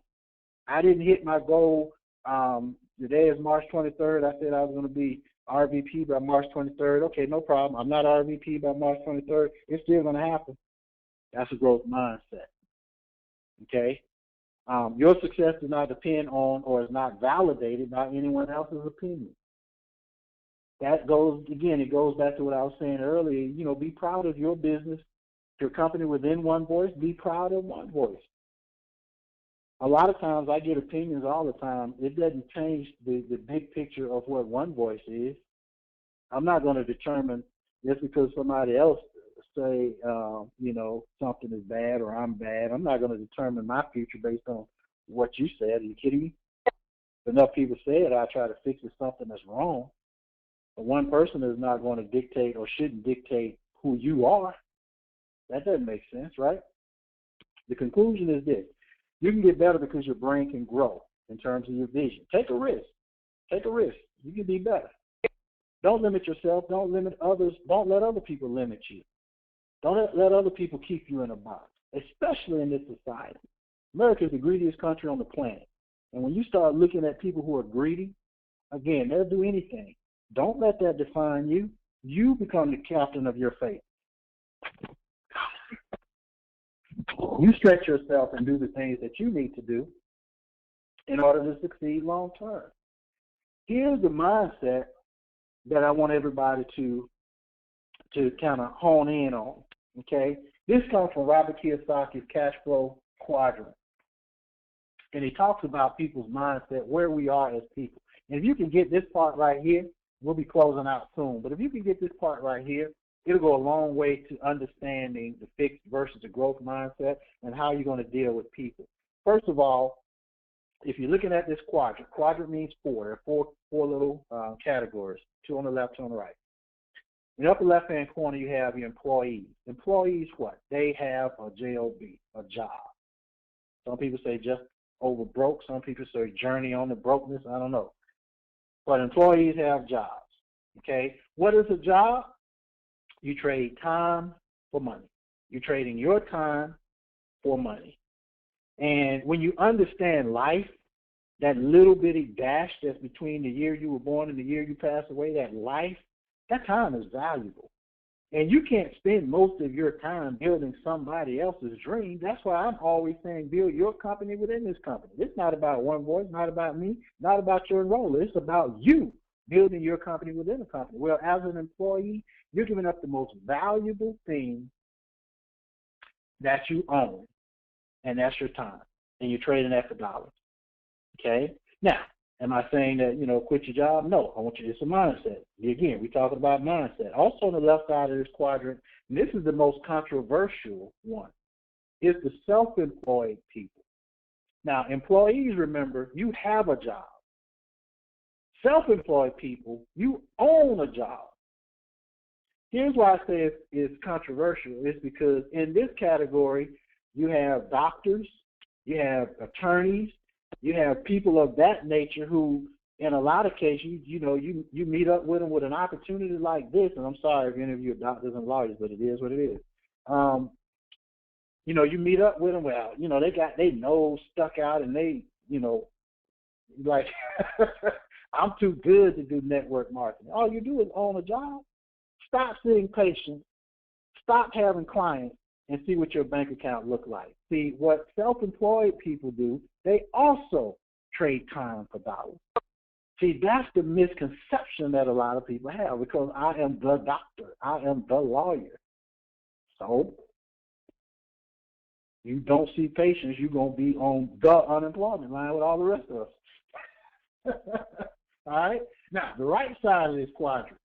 I didn't hit my goal. Today is March 23rd. I said I was going to be RVP by March 23rd. Okay, no problem. I'm not RVP by March 23rd. It's still going to happen. That's a growth mindset. Okay? Your success does not depend on or is not validated by anyone else's opinion. That goes, again, it goes back to what I was saying earlier. You know, be proud of your business, your company within One Voice. Be proud of One Voice. A lot of times I get opinions all the time. It doesn't change the big picture of what One Voice is. I'm not going to determine just because somebody else say, you know, something is bad or I'm bad. I'm not going to determine my future based on what you said. Are you kidding me? If enough people say it, I try to fix it, something that's wrong. But one person is not going to dictate or shouldn't dictate who you are. That doesn't make sense, right? The conclusion is this. You can get better because your brain can grow in terms of your vision. Take a risk. Take a risk. You can be better. Don't limit yourself. Don't limit others. Don't let other people limit you. Don't let other people keep you in a box, especially in this society. America is the greediest country on the planet. And when you start looking at people who are greedy, again, they'll do anything. Don't let that define you. You become the captain of your fate. You stretch yourself and do the things that you need to do in order to succeed long term. Here's the mindset that I want everybody to kind of hone in on, okay? This comes from Robert Kiyosaki's Cash Flow Quadrant. And he talks about people's mindset, where we are as people. And if you can get this part right here, we'll be closing out soon. But if you can get this part right here, it'll go a long way to understanding the fixed versus the growth mindset and how you're going to deal with people. First of all, if you're looking at this quadrant means four. There are four little categories, two on the left, two on the right. In the upper left-hand corner, you have your employees. Employees, what? They have a job, a job. Some people say just over broke. Some people say journey on the brokenness. I don't know. But employees have jobs, okay? What is a job? You trade time for money. You're trading your time for money. And when you understand life, that little bitty dash that's between the year you were born and the year you pass away, that life, that time is valuable. And you can't spend most of your time building somebody else's dream. That's why I'm always saying build your company within this company. It's not about One Voice, not about me, not about your enroller. It's about you building your company within a company. Well, as an employee, you're giving up the most valuable thing that you own, and that's your time. And you're trading that for dollars. Okay? Now, am I saying that, you know, quit your job? No. I want you, it's a mindset. Again, we're talking about mindset. Also on the left side of this quadrant, and this is the most controversial one, is the self-employed people. Now, employees, remember, you have a job. Self-employed people, you own a job. Here's why I say it's controversial. It's because in this category, you have doctors, you have attorneys, you have people of that nature who, in a lot of cases, you know, you meet up with them with an opportunity like this, and I'm sorry if any of you are doctors and lawyers, but it is what it is. You know, you meet up with them, well, you know, they got their nose stuck out and they, you know, like, I'm too good to do network marketing. All you do is own a job. Stop sitting patient. Stop having clients and see what your bank account look like. See, what self-employed people do, they also trade time for dollars. See, that's the misconception that a lot of people have, because I am the doctor. I am the lawyer. So you don't see patients, you're going to be on the unemployment line with all the rest of us. All right? Now, the right side of this quadrant,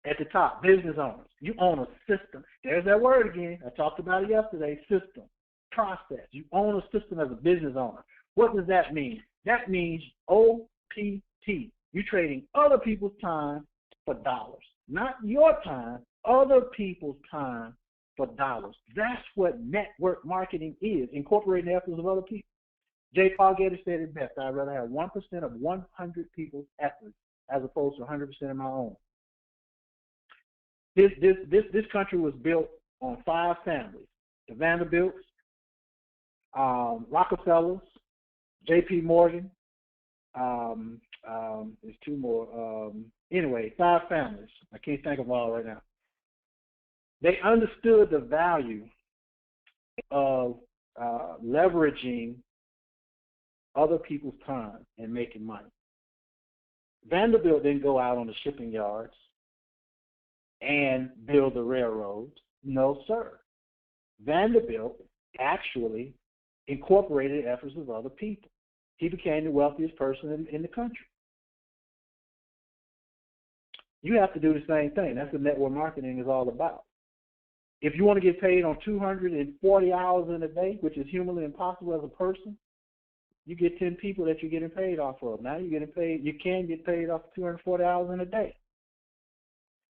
at the top, business owners. You own a system. There's that word again. I talked about it yesterday, system, process. You own a system as a business owner. What does that mean? That means OPT. You're trading other people's time for dollars. Not your time, other people's time for dollars. That's what network marketing is, incorporating the efforts of other people. J. Paul Getty said it best. I'd rather have 1% of 100 people's efforts as opposed to 100% of my own. This country was built on 5 families: the Vanderbilts, Rockefellers, J.P. Morgan. There's 2 more. Anyway, 5 families. I can't think of them all right now. They understood the value of leveraging other people's time and making money. Vanderbilt didn't go out on the shipping yards and build the railroads. No, sir. Vanderbilt actually incorporated efforts of other people. He became the wealthiest person in the country. You have to do the same thing. That's what network marketing is all about. If you want to get paid on 240 hours in a day, which is humanly impossible as a person, you get 10 people that you're getting paid off of. Now you're getting paid, you can get paid off 240 hours in a day.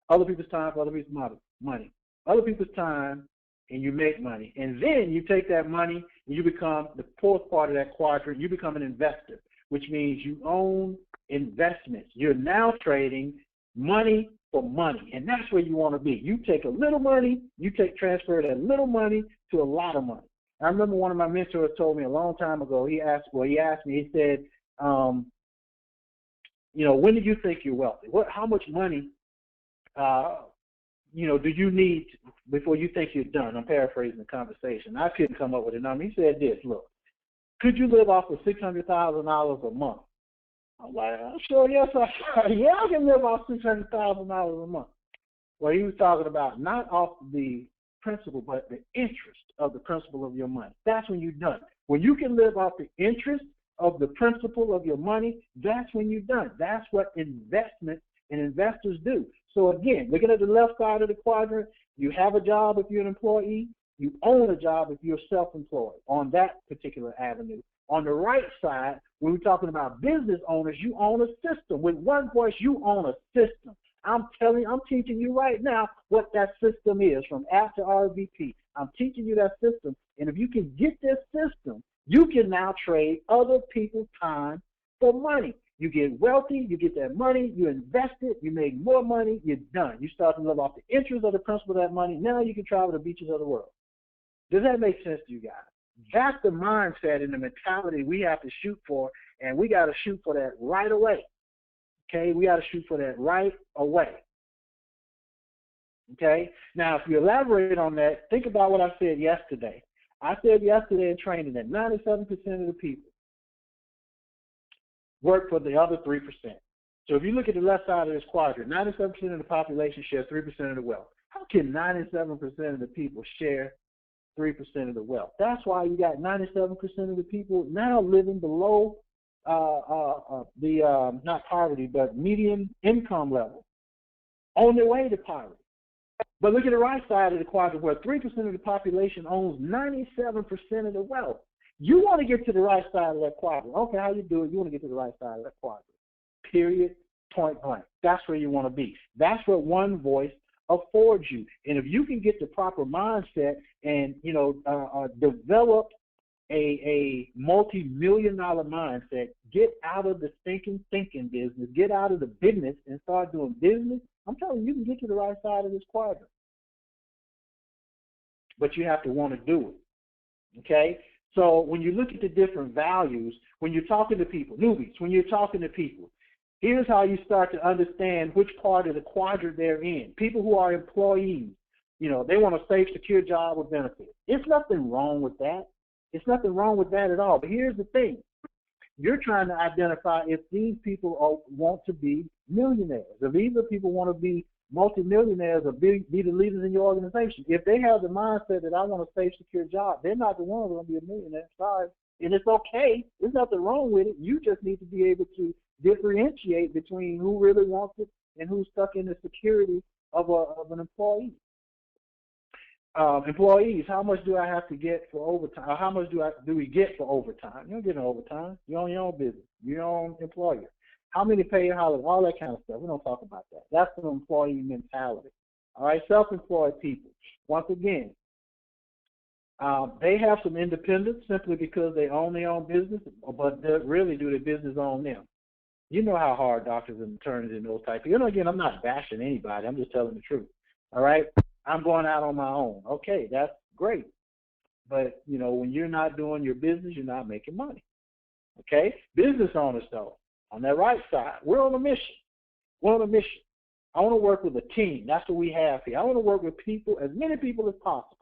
Other people's time for other people's money. Other people's time, and you make money. And then you take that money and you become the fourth part of that quadrant. You become an investor, which means you own investments. You're now trading money for money, and that's where you want to be. You take a little money, transfer that little money to a lot of money. I remember one of my mentors told me a long time ago, he asked me, he said, when do you think you're wealthy? How much money, do you need before you think you're done? I'm paraphrasing the conversation. I couldn't come up with a number. He said this, look, could you live off of $600,000 a month? I'm like, sure, yes, I can live off $600,000 a month. Well, he was talking about not off the principal, but the interest of the principal of your money. That's when you're done. When you can live off the interest of the principal of your money, that's when you're done. That's what investment and investors do. So again, looking at the left side of the quadrant, you have a job if you're an employee, you own a job if you're self-employed on that particular avenue. On the right side, when we're talking about business owners, you own a system. With one voice, you own a system. I'm teaching you right now what that system is from app to RVP. I'm teaching you that system. And if you can get this system, you can now trade other people's time for money. You get wealthy, you get that money, you invest it, you make more money, you're done. You start to live off the interest of the principal of that money. Now you can travel the beaches of the world. Does that make sense to you guys? That's the mindset and the mentality we have to shoot for, and we got to shoot for that right away. Okay, we got to shoot for that right away. Okay, now if you elaborate on that, think about what I said yesterday. I said yesterday in training that 97% of the people work for the other 3%. So if you look at the left side of this quadrant, 97% of the population shares 3% of the wealth. How can 97% of the people share 3% of the wealth? That's why you got 97% of the people now living below not poverty, but median income level, on their way to poverty. But look at the right side of the quadrant where 3% of the population owns 97% of the wealth. You want to get to the right side of that quadrant. Okay, how you do it? You want to get to the right side of that quadrant. Period, point blank. That's where you want to be. That's what one voice affords you. And if you can get the proper mindset and, develop a multi-million-dollar mindset, get out of the thinking business, get out of the business and start doing business, I'm telling you can get to the right side of this quadrant. But you have to want to do it, okay? So when you look at the different values, when you're talking to people, newbies, when you're talking to people, here's how you start to understand which part of the quadrant they're in. People who are employees, they want a safe, secure job with benefits. There's nothing wrong with that. It's nothing wrong with that at all. But here's the thing. You're trying to identify if these people want to be millionaires, if these people want to be multimillionaires or be the leaders in your organization. If they have the mindset that I want a safe, secure job, they're not the one who's going to be a millionaire. Sorry. And it's okay. There's nothing wrong with it. You just need to be able to differentiate between who really wants it and who's stuck in the security of an employee. Employees, how much do I have to get for overtime? Or how much do we get for overtime? You don't get no overtime. You own your own business. You're your own employer. How many paid holidays? All that kind of stuff. We don't talk about that. That's an employee mentality. All right, self-employed people. Once again, they have some independence simply because they own their own business, but they really do their business own them. You know how hard doctors and attorneys and those type of, again, I'm not bashing anybody. I'm just telling the truth. All right? I'm going out on my own. Okay, that's great. But, when you're not doing your business, you're not making money. Okay? Business owners, though, on that right side, we're on a mission. We're on a mission. I want to work with a team. That's what we have here. I want to work with people, as many people as possible.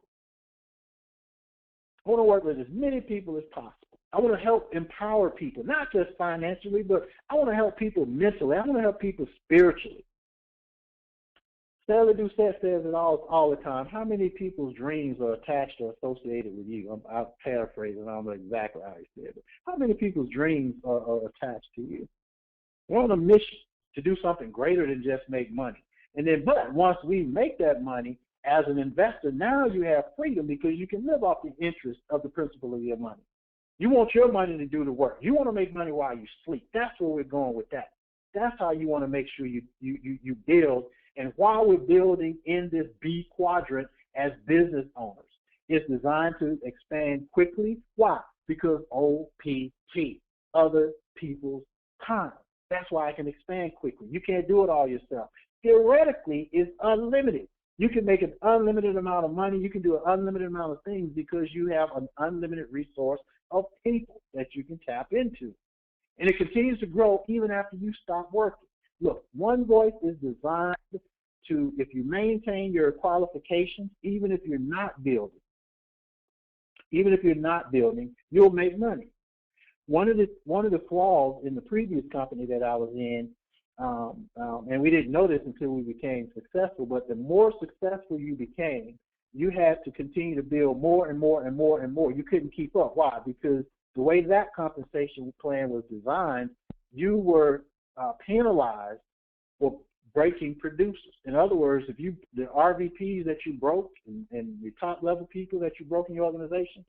I want to work with as many people as possible. I want to help empower people, not just financially, but I want to help people mentally. I want to help people spiritually. Stella Doucette says it all the time. How many people's dreams are attached or associated with you? I'll paraphrase it. I don't know exactly how he said it. How many people's dreams are attached to you? We're on a mission to do something greater than just make money. And then, but once we make that money, as an investor, now you have freedom because you can live off the interest of the principal of your money. You want your money to do the work. You want to make money while you sleep. That's where we're going with that. That's how you want to make sure you build. And while we're building in this B quadrant as business owners, it's designed to expand quickly. Why? Because OPT, other people's time. That's why I can expand quickly. You can't do it all yourself. Theoretically, it's unlimited. You can make an unlimited amount of money. You can do an unlimited amount of things because you have an unlimited resource of people that you can tap into. And it continues to grow even after you stop working. Look, One Voice is designed to, if you maintain your qualifications, even if you're not building, you'll make money. One of the flaws in the previous company that I was in, and we didn't know this until we became successful, but the more successful you became, you had to continue to build more and more and more and more. You couldn't keep up. Why? Because the way that compensation plan was designed, you were penalized for breaking producers. In other words, if the RVPs that you broke and the top level people that you broke in your organization,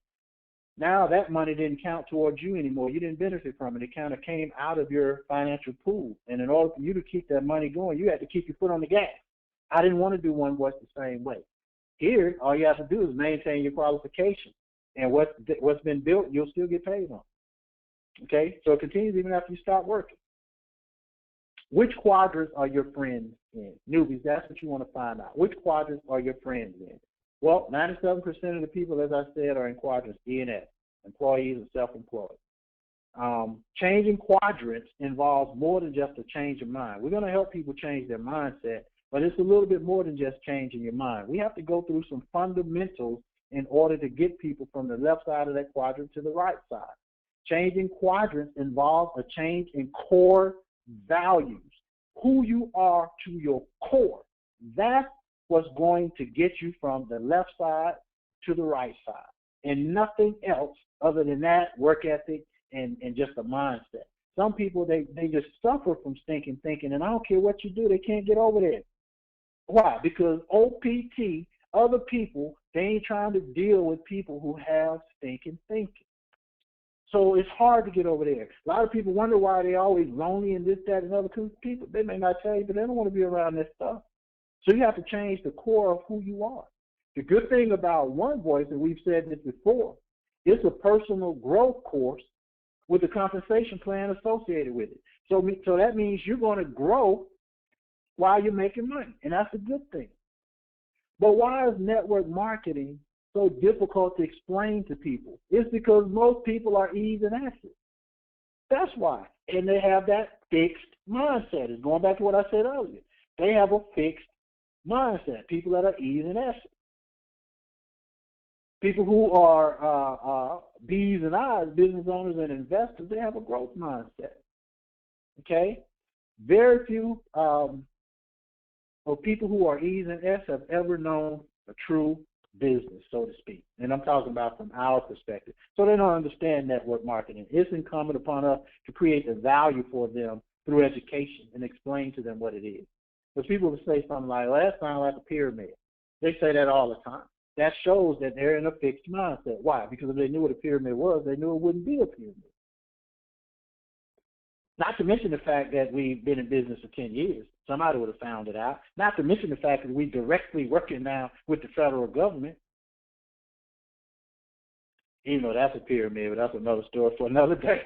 now that money didn't count towards you anymore. You didn't benefit from it. It kind of came out of your financial pool. And in order for you to keep that money going, you had to keep your foot on the gas. I didn't want to do One Voice the same way. Here, all you have to do is maintain your qualification. And what's been built, you'll still get paid on. Okay? So it continues even after you stop working. Which quadrants are your friends in? Newbies, that's what you want to find out. Which quadrants are your friends in? Well, 97% of the people, as I said, are in quadrants E and F, employees and self-employed. Changing quadrants involves more than just a change of mind. We're going to help people change their mindset, but it's a little bit more than just changing your mind. We have to go through some fundamentals in order to get people from the left side of that quadrant to the right side. Changing quadrants involves a change in core values, who you are to your core. That's what's going to get you from the left side to the right side, and nothing else other than that work ethic and just a mindset. Some people, they just suffer from stinking thinking, and I don't care what you do, they can't get over there. Why? Because OPT, other people, they ain't trying to deal with people who have stinking thinking. So it's hard to get over there. A lot of people wonder why they're always lonely and this, that, and other people. They may not tell you, but they don't want to be around this stuff. So you have to change the core of who you are. The good thing about One Voice, and we've said this before, it's a personal growth course with a compensation plan associated with it. So that means you're going to grow while you're making money, and that's a good thing. But why is network marketing so difficult to explain to people? It's because most people are E's and S's. That's why. And they have that fixed mindset. It's going back to what I said earlier. They have a fixed mindset, people that are E's and S's. People who are B's and I's, business owners and investors, they have a growth mindset. Okay? Very few of people who are E's and S's have ever known a true business, so to speak. And I'm talking about from our perspective. So they don't understand network marketing. It's incumbent upon us to create the value for them through education and explain to them what it is. Because people will say something like, well, that sounds like a pyramid. They say that all the time. That shows that they're in a fixed mindset. Why? Because if they knew what a pyramid was, they knew it wouldn't be a pyramid. Not to mention the fact that we've been in business for 10 years. Somebody would have found it out. Not to mention the fact that we're directly working now with the federal government. Even though that's a pyramid, but that's another story for another day.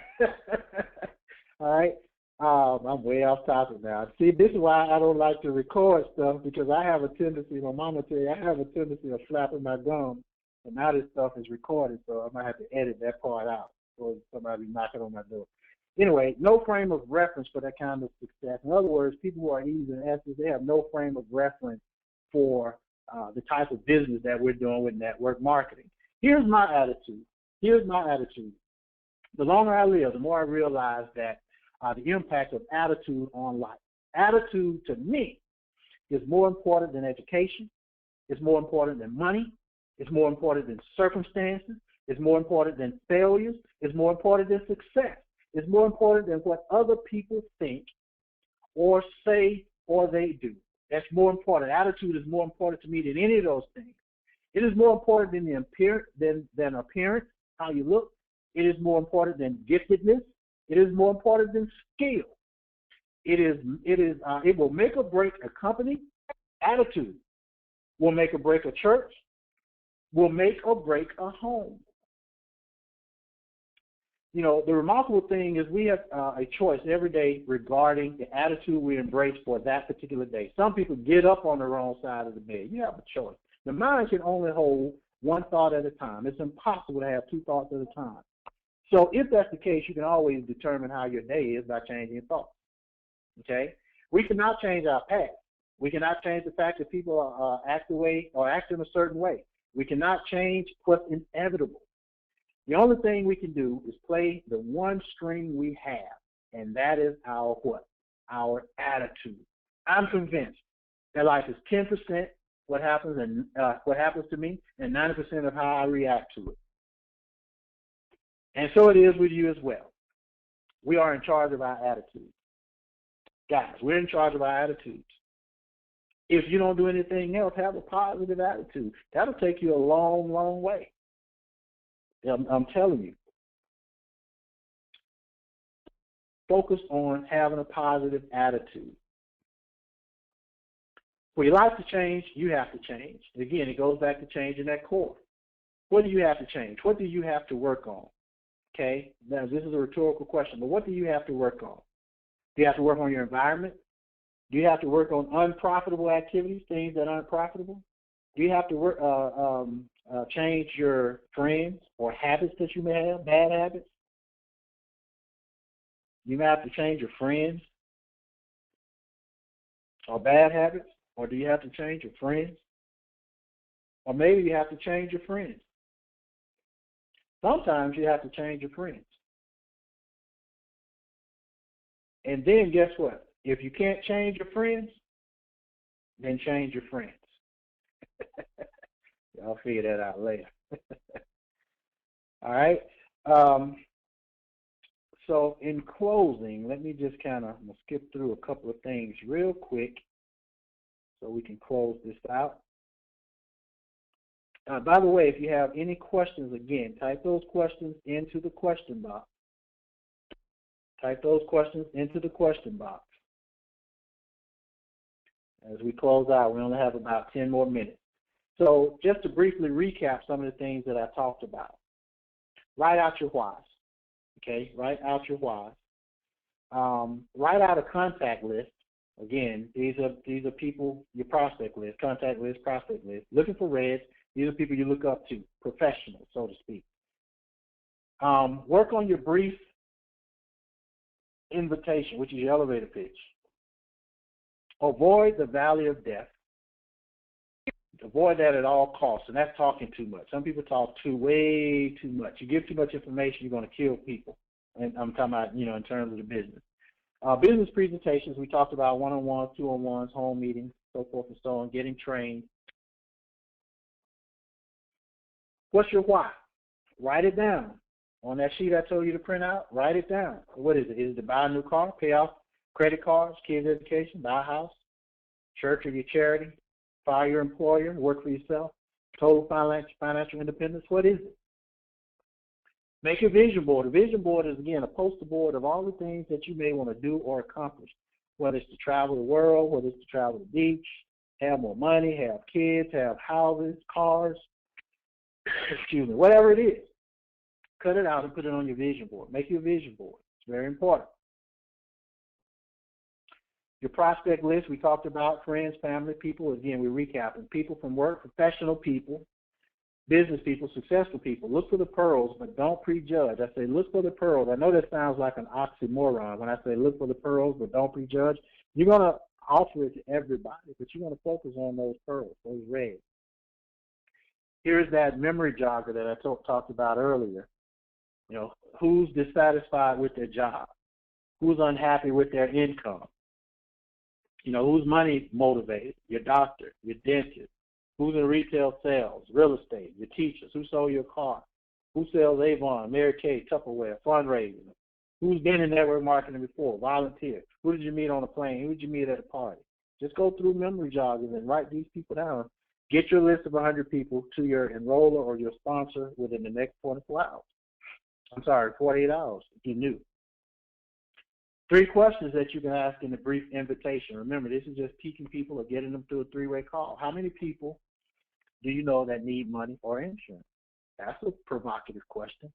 All right. I'm way off topic now. See, this is why I don't like to record stuff, because I have a tendency, my mama tell you, I have a tendency of flapping my gums, and now this stuff is recorded, so I might have to edit that part out or somebody knocking on my door. Anyway, no frame of reference for that kind of success. In other words, people who are E's and S's, they have no frame of reference for the type of business that we're doing with network marketing. Here's my attitude. The longer I live, the more I realize that the impact of attitude on life. Attitude, to me, is more important than education. It's more important than money. It's more important than circumstances. It's more important than failures. It's more important than success. It's more important than what other people think or say or they do. That's more important. Attitude is more important to me than any of those things. It is more important than the appearance, how you look. It is more important than giftedness. It is more important than skill. It will make or break a company. Attitude will make or break a church. Will make or break a home. You know, the remarkable thing is we have a choice every day regarding the attitude we embrace for that particular day. Some people get up on the wrong side of the bed. You have a choice. The mind can only hold one thought at a time. It's impossible to have two thoughts at a time. So if that's the case, you can always determine how your day is by changing your thoughts. Okay? We cannot change our past. We cannot change the fact that people act the way or act in a certain way. We cannot change what's inevitable. The only thing we can do is play the one string we have, and that is our what? Our attitude. I'm convinced that life is 10% what happens to me, and 90% of how I react to it. And so it is with you as well. We are in charge of our attitudes. Guys, we're in charge of our attitudes. If you don't do anything else, have a positive attitude. That'll take you a long, long way. I'm telling you. Focus on having a positive attitude. For your life to change, you have to change. Again, it goes back to changing that core. What do you have to change? What do you have to work on? Okay, now this is a rhetorical question, but what do you have to work on? Do you have to work on your environment? Do you have to work on unprofitable activities, things that aren't profitable? Do you have to work, change your friends or habits that you may have, bad habits? You may have to change your friends or bad habits, or do you have to change your friends? Or maybe you have to change your friends. Sometimes you have to change your friends. And then guess what? If you can't change your friends, then change your friends. Y'all figure that out later. All right. So in closing, let me just kind of skip through a couple of things real quick so we can close this out. By the way, if you have any questions, again, type those questions into the question box. Type those questions into the question box. As we close out, we only have about 10 more minutes. So just to briefly recap some of the things that I talked about. Write out your whys. Okay, write out your whys. Write out a contact list. Again, these are people, your prospect list, contact list, prospect list. Looking for reds. These are people you look up to, professionals, so to speak. Work on your brief invitation, which is your elevator pitch. Avoid the valley of death. Avoid that at all costs, and that's talking too much. Some people talk way too much. You give too much information, you're going to kill people. And I'm talking about, in terms of the business. Business presentations, we talked about one-on-ones, two-on-ones, home meetings, so forth and so on, getting trained. What's your why? Write it down. On that sheet I told you to print out, write it down. What is it? Is it to buy a new car, pay off credit cards, kids' education, buy a house, church or your charity, fire your employer, work for yourself, total financial independence? What is it? Make a vision board. A vision board is, again, a poster board of all the things that you may want to do or accomplish, whether it's to travel the world, whether it's to travel the beach, have more money, have kids, have houses, cars, excuse me, whatever it is. Cut it out and put it on your vision board. Make your vision board. It's very important. Your prospect list, we talked about friends, family, people. Again, we're recapping. People from work, professional people, business people, successful people. Look for the pearls, but don't prejudge. I say look for the pearls. I know that sounds like an oxymoron when I say look for the pearls, but don't prejudge. You're going to offer it to everybody, but you're going to focus on those pearls, those reds. Here's that memory jogger that I talked about earlier. You know, who's dissatisfied with their job? Who's unhappy with their income? You know, who's money motivated? Your doctor, your dentist. Who's in retail sales, real estate, your teachers? Who sold your car? Who sells Avon, Mary Kay, Tupperware, fundraising? Who's been in network marketing before? Volunteer. Who did you meet on a plane? Who did you meet at a party? Just go through memory joggers and write these people down. Get your list of 100 people to your enroller or your sponsor within the next 24 hours. I'm sorry, 48 hours if you're new. 3 questions that you can ask in a brief invitation. Remember, this is just teaching people or getting them through a 3-way call. How many people do you know that need money or insurance? That's a provocative question.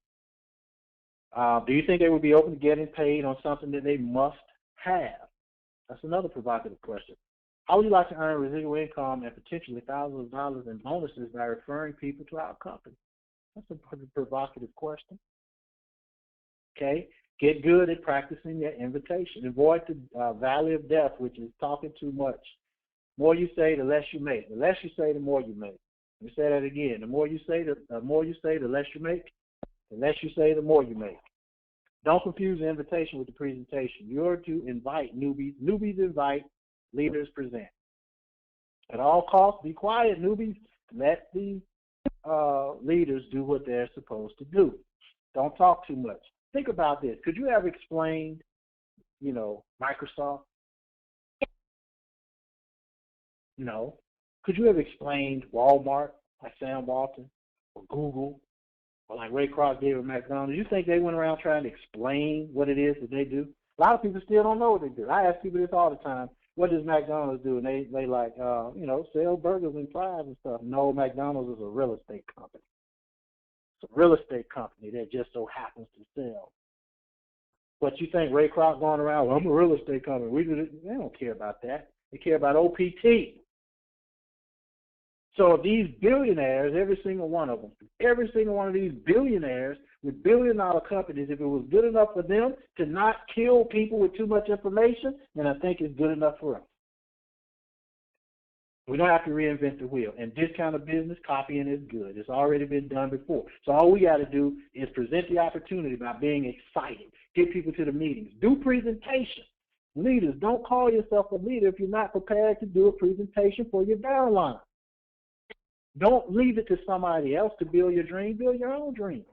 Do you think they would be open to getting paid on something that they must have? That's another provocative question. How would you like to earn residual income and potentially thousands of dollars in bonuses by referring people to our company? That's a provocative question. Okay? Get good at practicing your invitation. Avoid the valley of death, which is talking too much. The more you say, the less you make. The less you say, the more you make. Let me say that again. The more you say, the less you make. The less you say, the more you make. Don't confuse the invitation with the presentation. You're to invite newbies. Newbies invite, leaders present. At all costs, be quiet, newbies. Let the leaders do what they're supposed to do. Don't talk too much. Think about this. Could you have explained, you know, Microsoft? No. Could you have explained Walmart, like Sam Walton, or Google, or like Ray Kroc did with McDonald's? You think they went around trying to explain what it is that they do? A lot of people still don't know what they do. I ask people this all the time. What does McDonald's do? And they like, you know, sell burgers and fries and stuff. No, McDonald's is a real estate company. It's a real estate company that just so happens to sell. But you think Ray Kroc going around, well, I'm a real estate company. They don't care about that. They care about OPT. So these billionaires, every single one of them, every single one of these billionaires with billion-dollar companies, if it was good enough for them to not kill people with too much information, then I think it's good enough for us. We don't have to reinvent the wheel. In this kind of business, copying is good. It's already been done before. So all we got to do is present the opportunity by being excited. Get people to the meetings. Do presentations. Leaders, don't call yourself a leader if you're not prepared to do a presentation for your downline. Don't leave it to somebody else to build your dream. Build your own dream.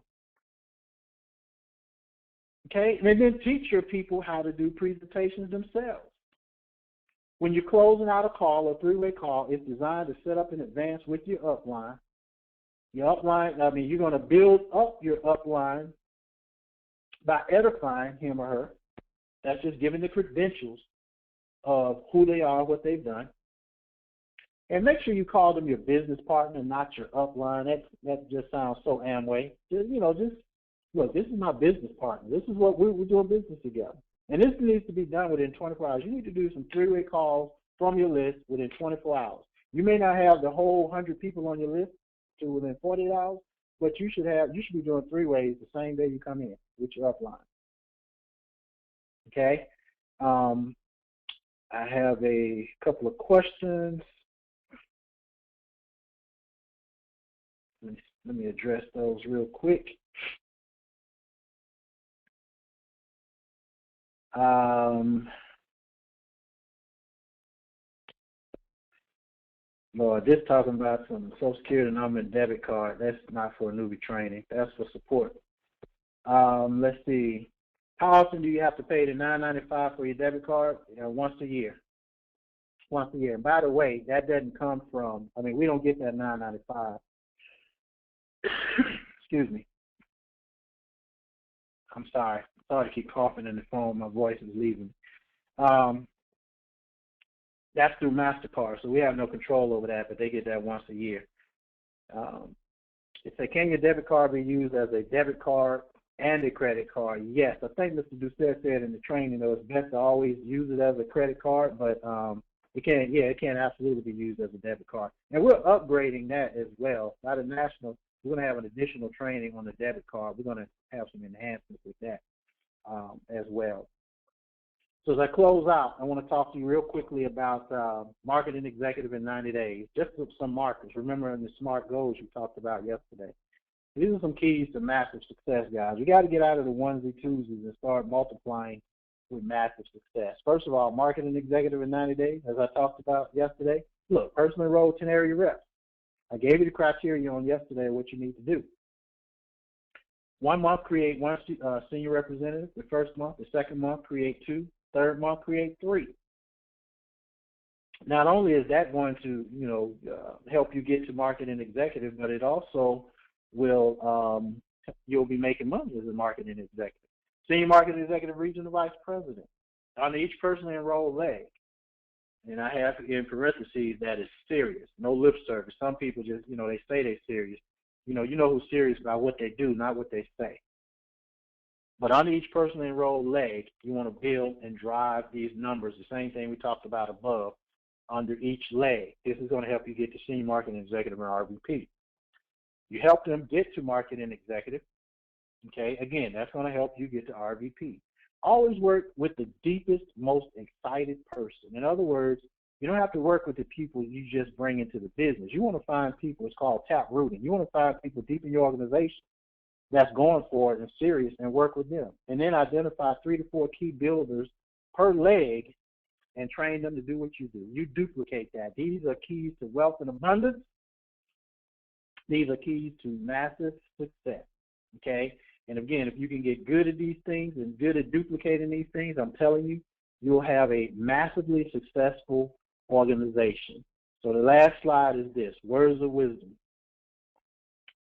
Okay? And then teach your people how to do presentations themselves. When you're closing out a call, a 3-way call, it's designed to set up in advance with your upline. Your upline, I mean, you're going to build up your upline by edifying him or her. That's just giving the credentials of who they are, what they've done. And make sure you call them your business partner, not your upline. That just sounds so Amway. Just look, this is my business partner. This is what we're doing business together. And this needs to be done within 24 hours. You need to do some 3-way calls from your list within 24 hours. You may not have the whole 100 people on your list to within 48 hours, but you should be doing 3-ways the same day you come in with your upline. Okay? I have a couple of questions. Let me address those real quick. Lord, this talking about some Social Security number and debit card. That's not for newbie training. That's for support. Let's see. How often do you have to pay the $9.95 for your debit card? Once a year. Once a year. And by the way, that doesn't come from, we don't get that $9.95. Excuse me. I'm sorry. Sorry to keep coughing in the phone. My voice is leaving. That's through MasterCard, so we have no control over that, but they get that once a year. It says, can your debit card be used as a debit card and a credit card? Yes. I think Mr. Doucette said in the training, though, it's best to always use it as a credit card, but it can absolutely be used as a debit card. And we're upgrading that as well. By the national, we're going to have an additional training on the debit card. We're going to have some enhancements with that as well. So as I close out, I want to talk to you real quickly about Marketing Executive in 90 days. Just some markers. Remember in the SMART goals you talked about yesterday. These are some keys to massive success, guys. We got to get out of the onesie twosies and start multiplying with massive success. First of all, marketing executive in 90 days, as I talked about yesterday. Look, personally enrolled 10 area reps. I gave you the criteria on yesterday of what you need to do. 1 month, create 1 senior representative. The first month. The second month, create 2. Third month, create 3. Not only is that going to, help you get to marketing executive, but it also will, you'll be making money as a marketing executive. Senior marketing executive, regional vice president. On each personally enrolled leg. And I have in parentheses that is serious, no lip service. Some people just, they say they're serious. You know who's serious about what they do, not what they say. But on each personally enrolled leg, you want to build and drive these numbers, the same thing we talked about above, under each leg. This is going to help you get to senior marketing executive and RVP. You help them get to marketing executive. Okay, again, that's going to help you get to RVP. Always work with the deepest, most excited person. In other words, you don't have to work with the people you just bring into the business. You want to find people, it's called tap rooting. You want to find people deep in your organization that's going for it and serious and work with them. And then identify 3 to 4 key builders per leg and train them to do what you do. You duplicate that. These are keys to wealth and abundance. These are keys to massive success, okay? And again, if you can get good at these things and good at duplicating these things, I'm telling you, you'll have a massively successful organization. So the last slide is this, words of wisdom.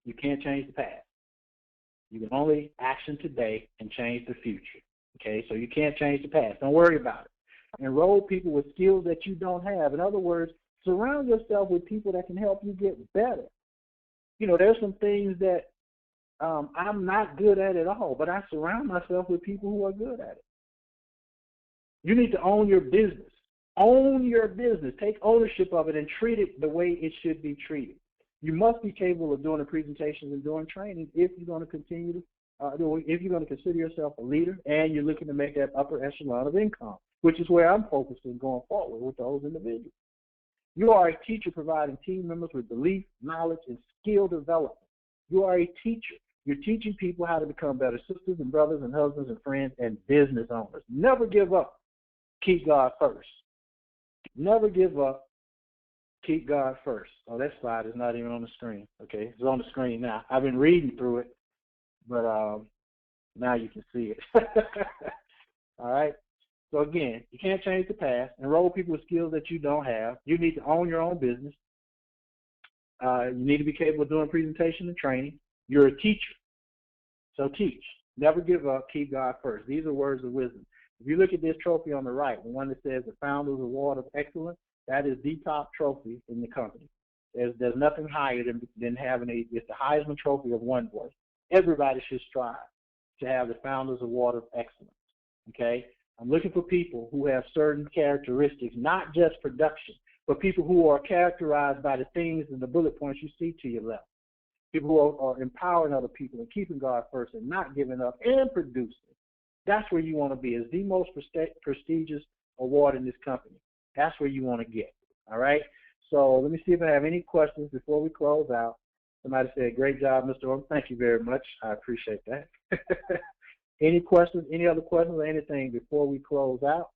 You can't change the past. You can only action today and change the future, okay? So you can't change the past. Don't worry about it. Enroll people with skills that you don't have. In other words, surround yourself with people that can help you get better. There's some things that I'm not good at all, but I surround myself with people who are good at it. You need to own your business. Own your business. Take ownership of it and treat it the way it should be treated. You must be capable of doing the presentations and doing training if you're going to continue to, if you're going to consider yourself a leader and you're looking to make that upper echelon of income, which is where I'm focusing going forward with those individuals. You are a teacher providing team members with belief, knowledge, and skill development. You are a teacher. You're teaching people how to become better sisters and brothers and husbands and friends and business owners. Never give up. Keep God first. Never give up. Keep God first. Oh, that slide is not even on the screen. Okay, it's on the screen now. I've been reading through it, but now you can see it. All right. So again, you can't change the past. Enroll people with skills that you don't have. You need to own your own business. You need to be capable of doing presentation and training. You're a teacher. So teach. Never give up. Keep God first. These are words of wisdom. If you look at this trophy on the right, the one that says the Founders Award of Excellence, that is the top trophy in the company. There's nothing higher than having it's the Heisman Trophy of one voice. Everybody should strive to have the Founders Award of Excellence. Okay? I'm looking for people who have certain characteristics, not just production, but people who are characterized by the things and the bullet points you see to your left. People who are empowering other people and keeping God first and not giving up and producing. That's where you want to be. It's the most prestigious award in this company. That's where you want to get. All right? So let me see if I have any questions before we close out. Somebody said, great job, Mr. Orton. Thank you very much. I appreciate that. Any questions, any other questions or anything before we close out?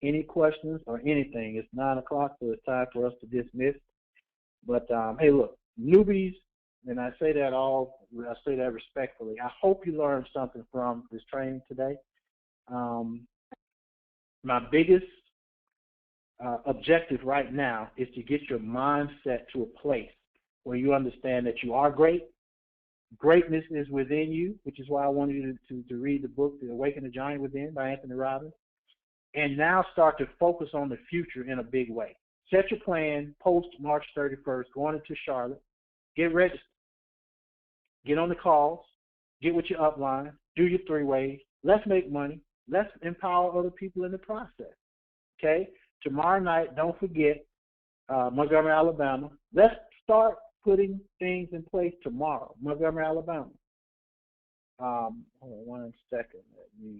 Any questions or anything? It's 9 o'clock, so it's time for us to dismiss. But, hey, look, newbies, and I say that respectfully, I hope you learned something from this training today. My biggest objective right now is to get your mindset to a place where you understand that you are great. Greatness is within you, which is why I wanted you to read the book, The Awaken the Giant Within by Anthony Robbins, and now start to focus on the future in a big way. Set your plan post March 31st, going into Charlotte. Get registered. Get on the calls. Get with your upline. Do your 3-ways. Let's make money. Let's empower other people in the process. Okay? Tomorrow night, don't forget, Montgomery, Alabama. Let's start putting things in place tomorrow. Montgomery, Alabama. Hold on 1 second. Let me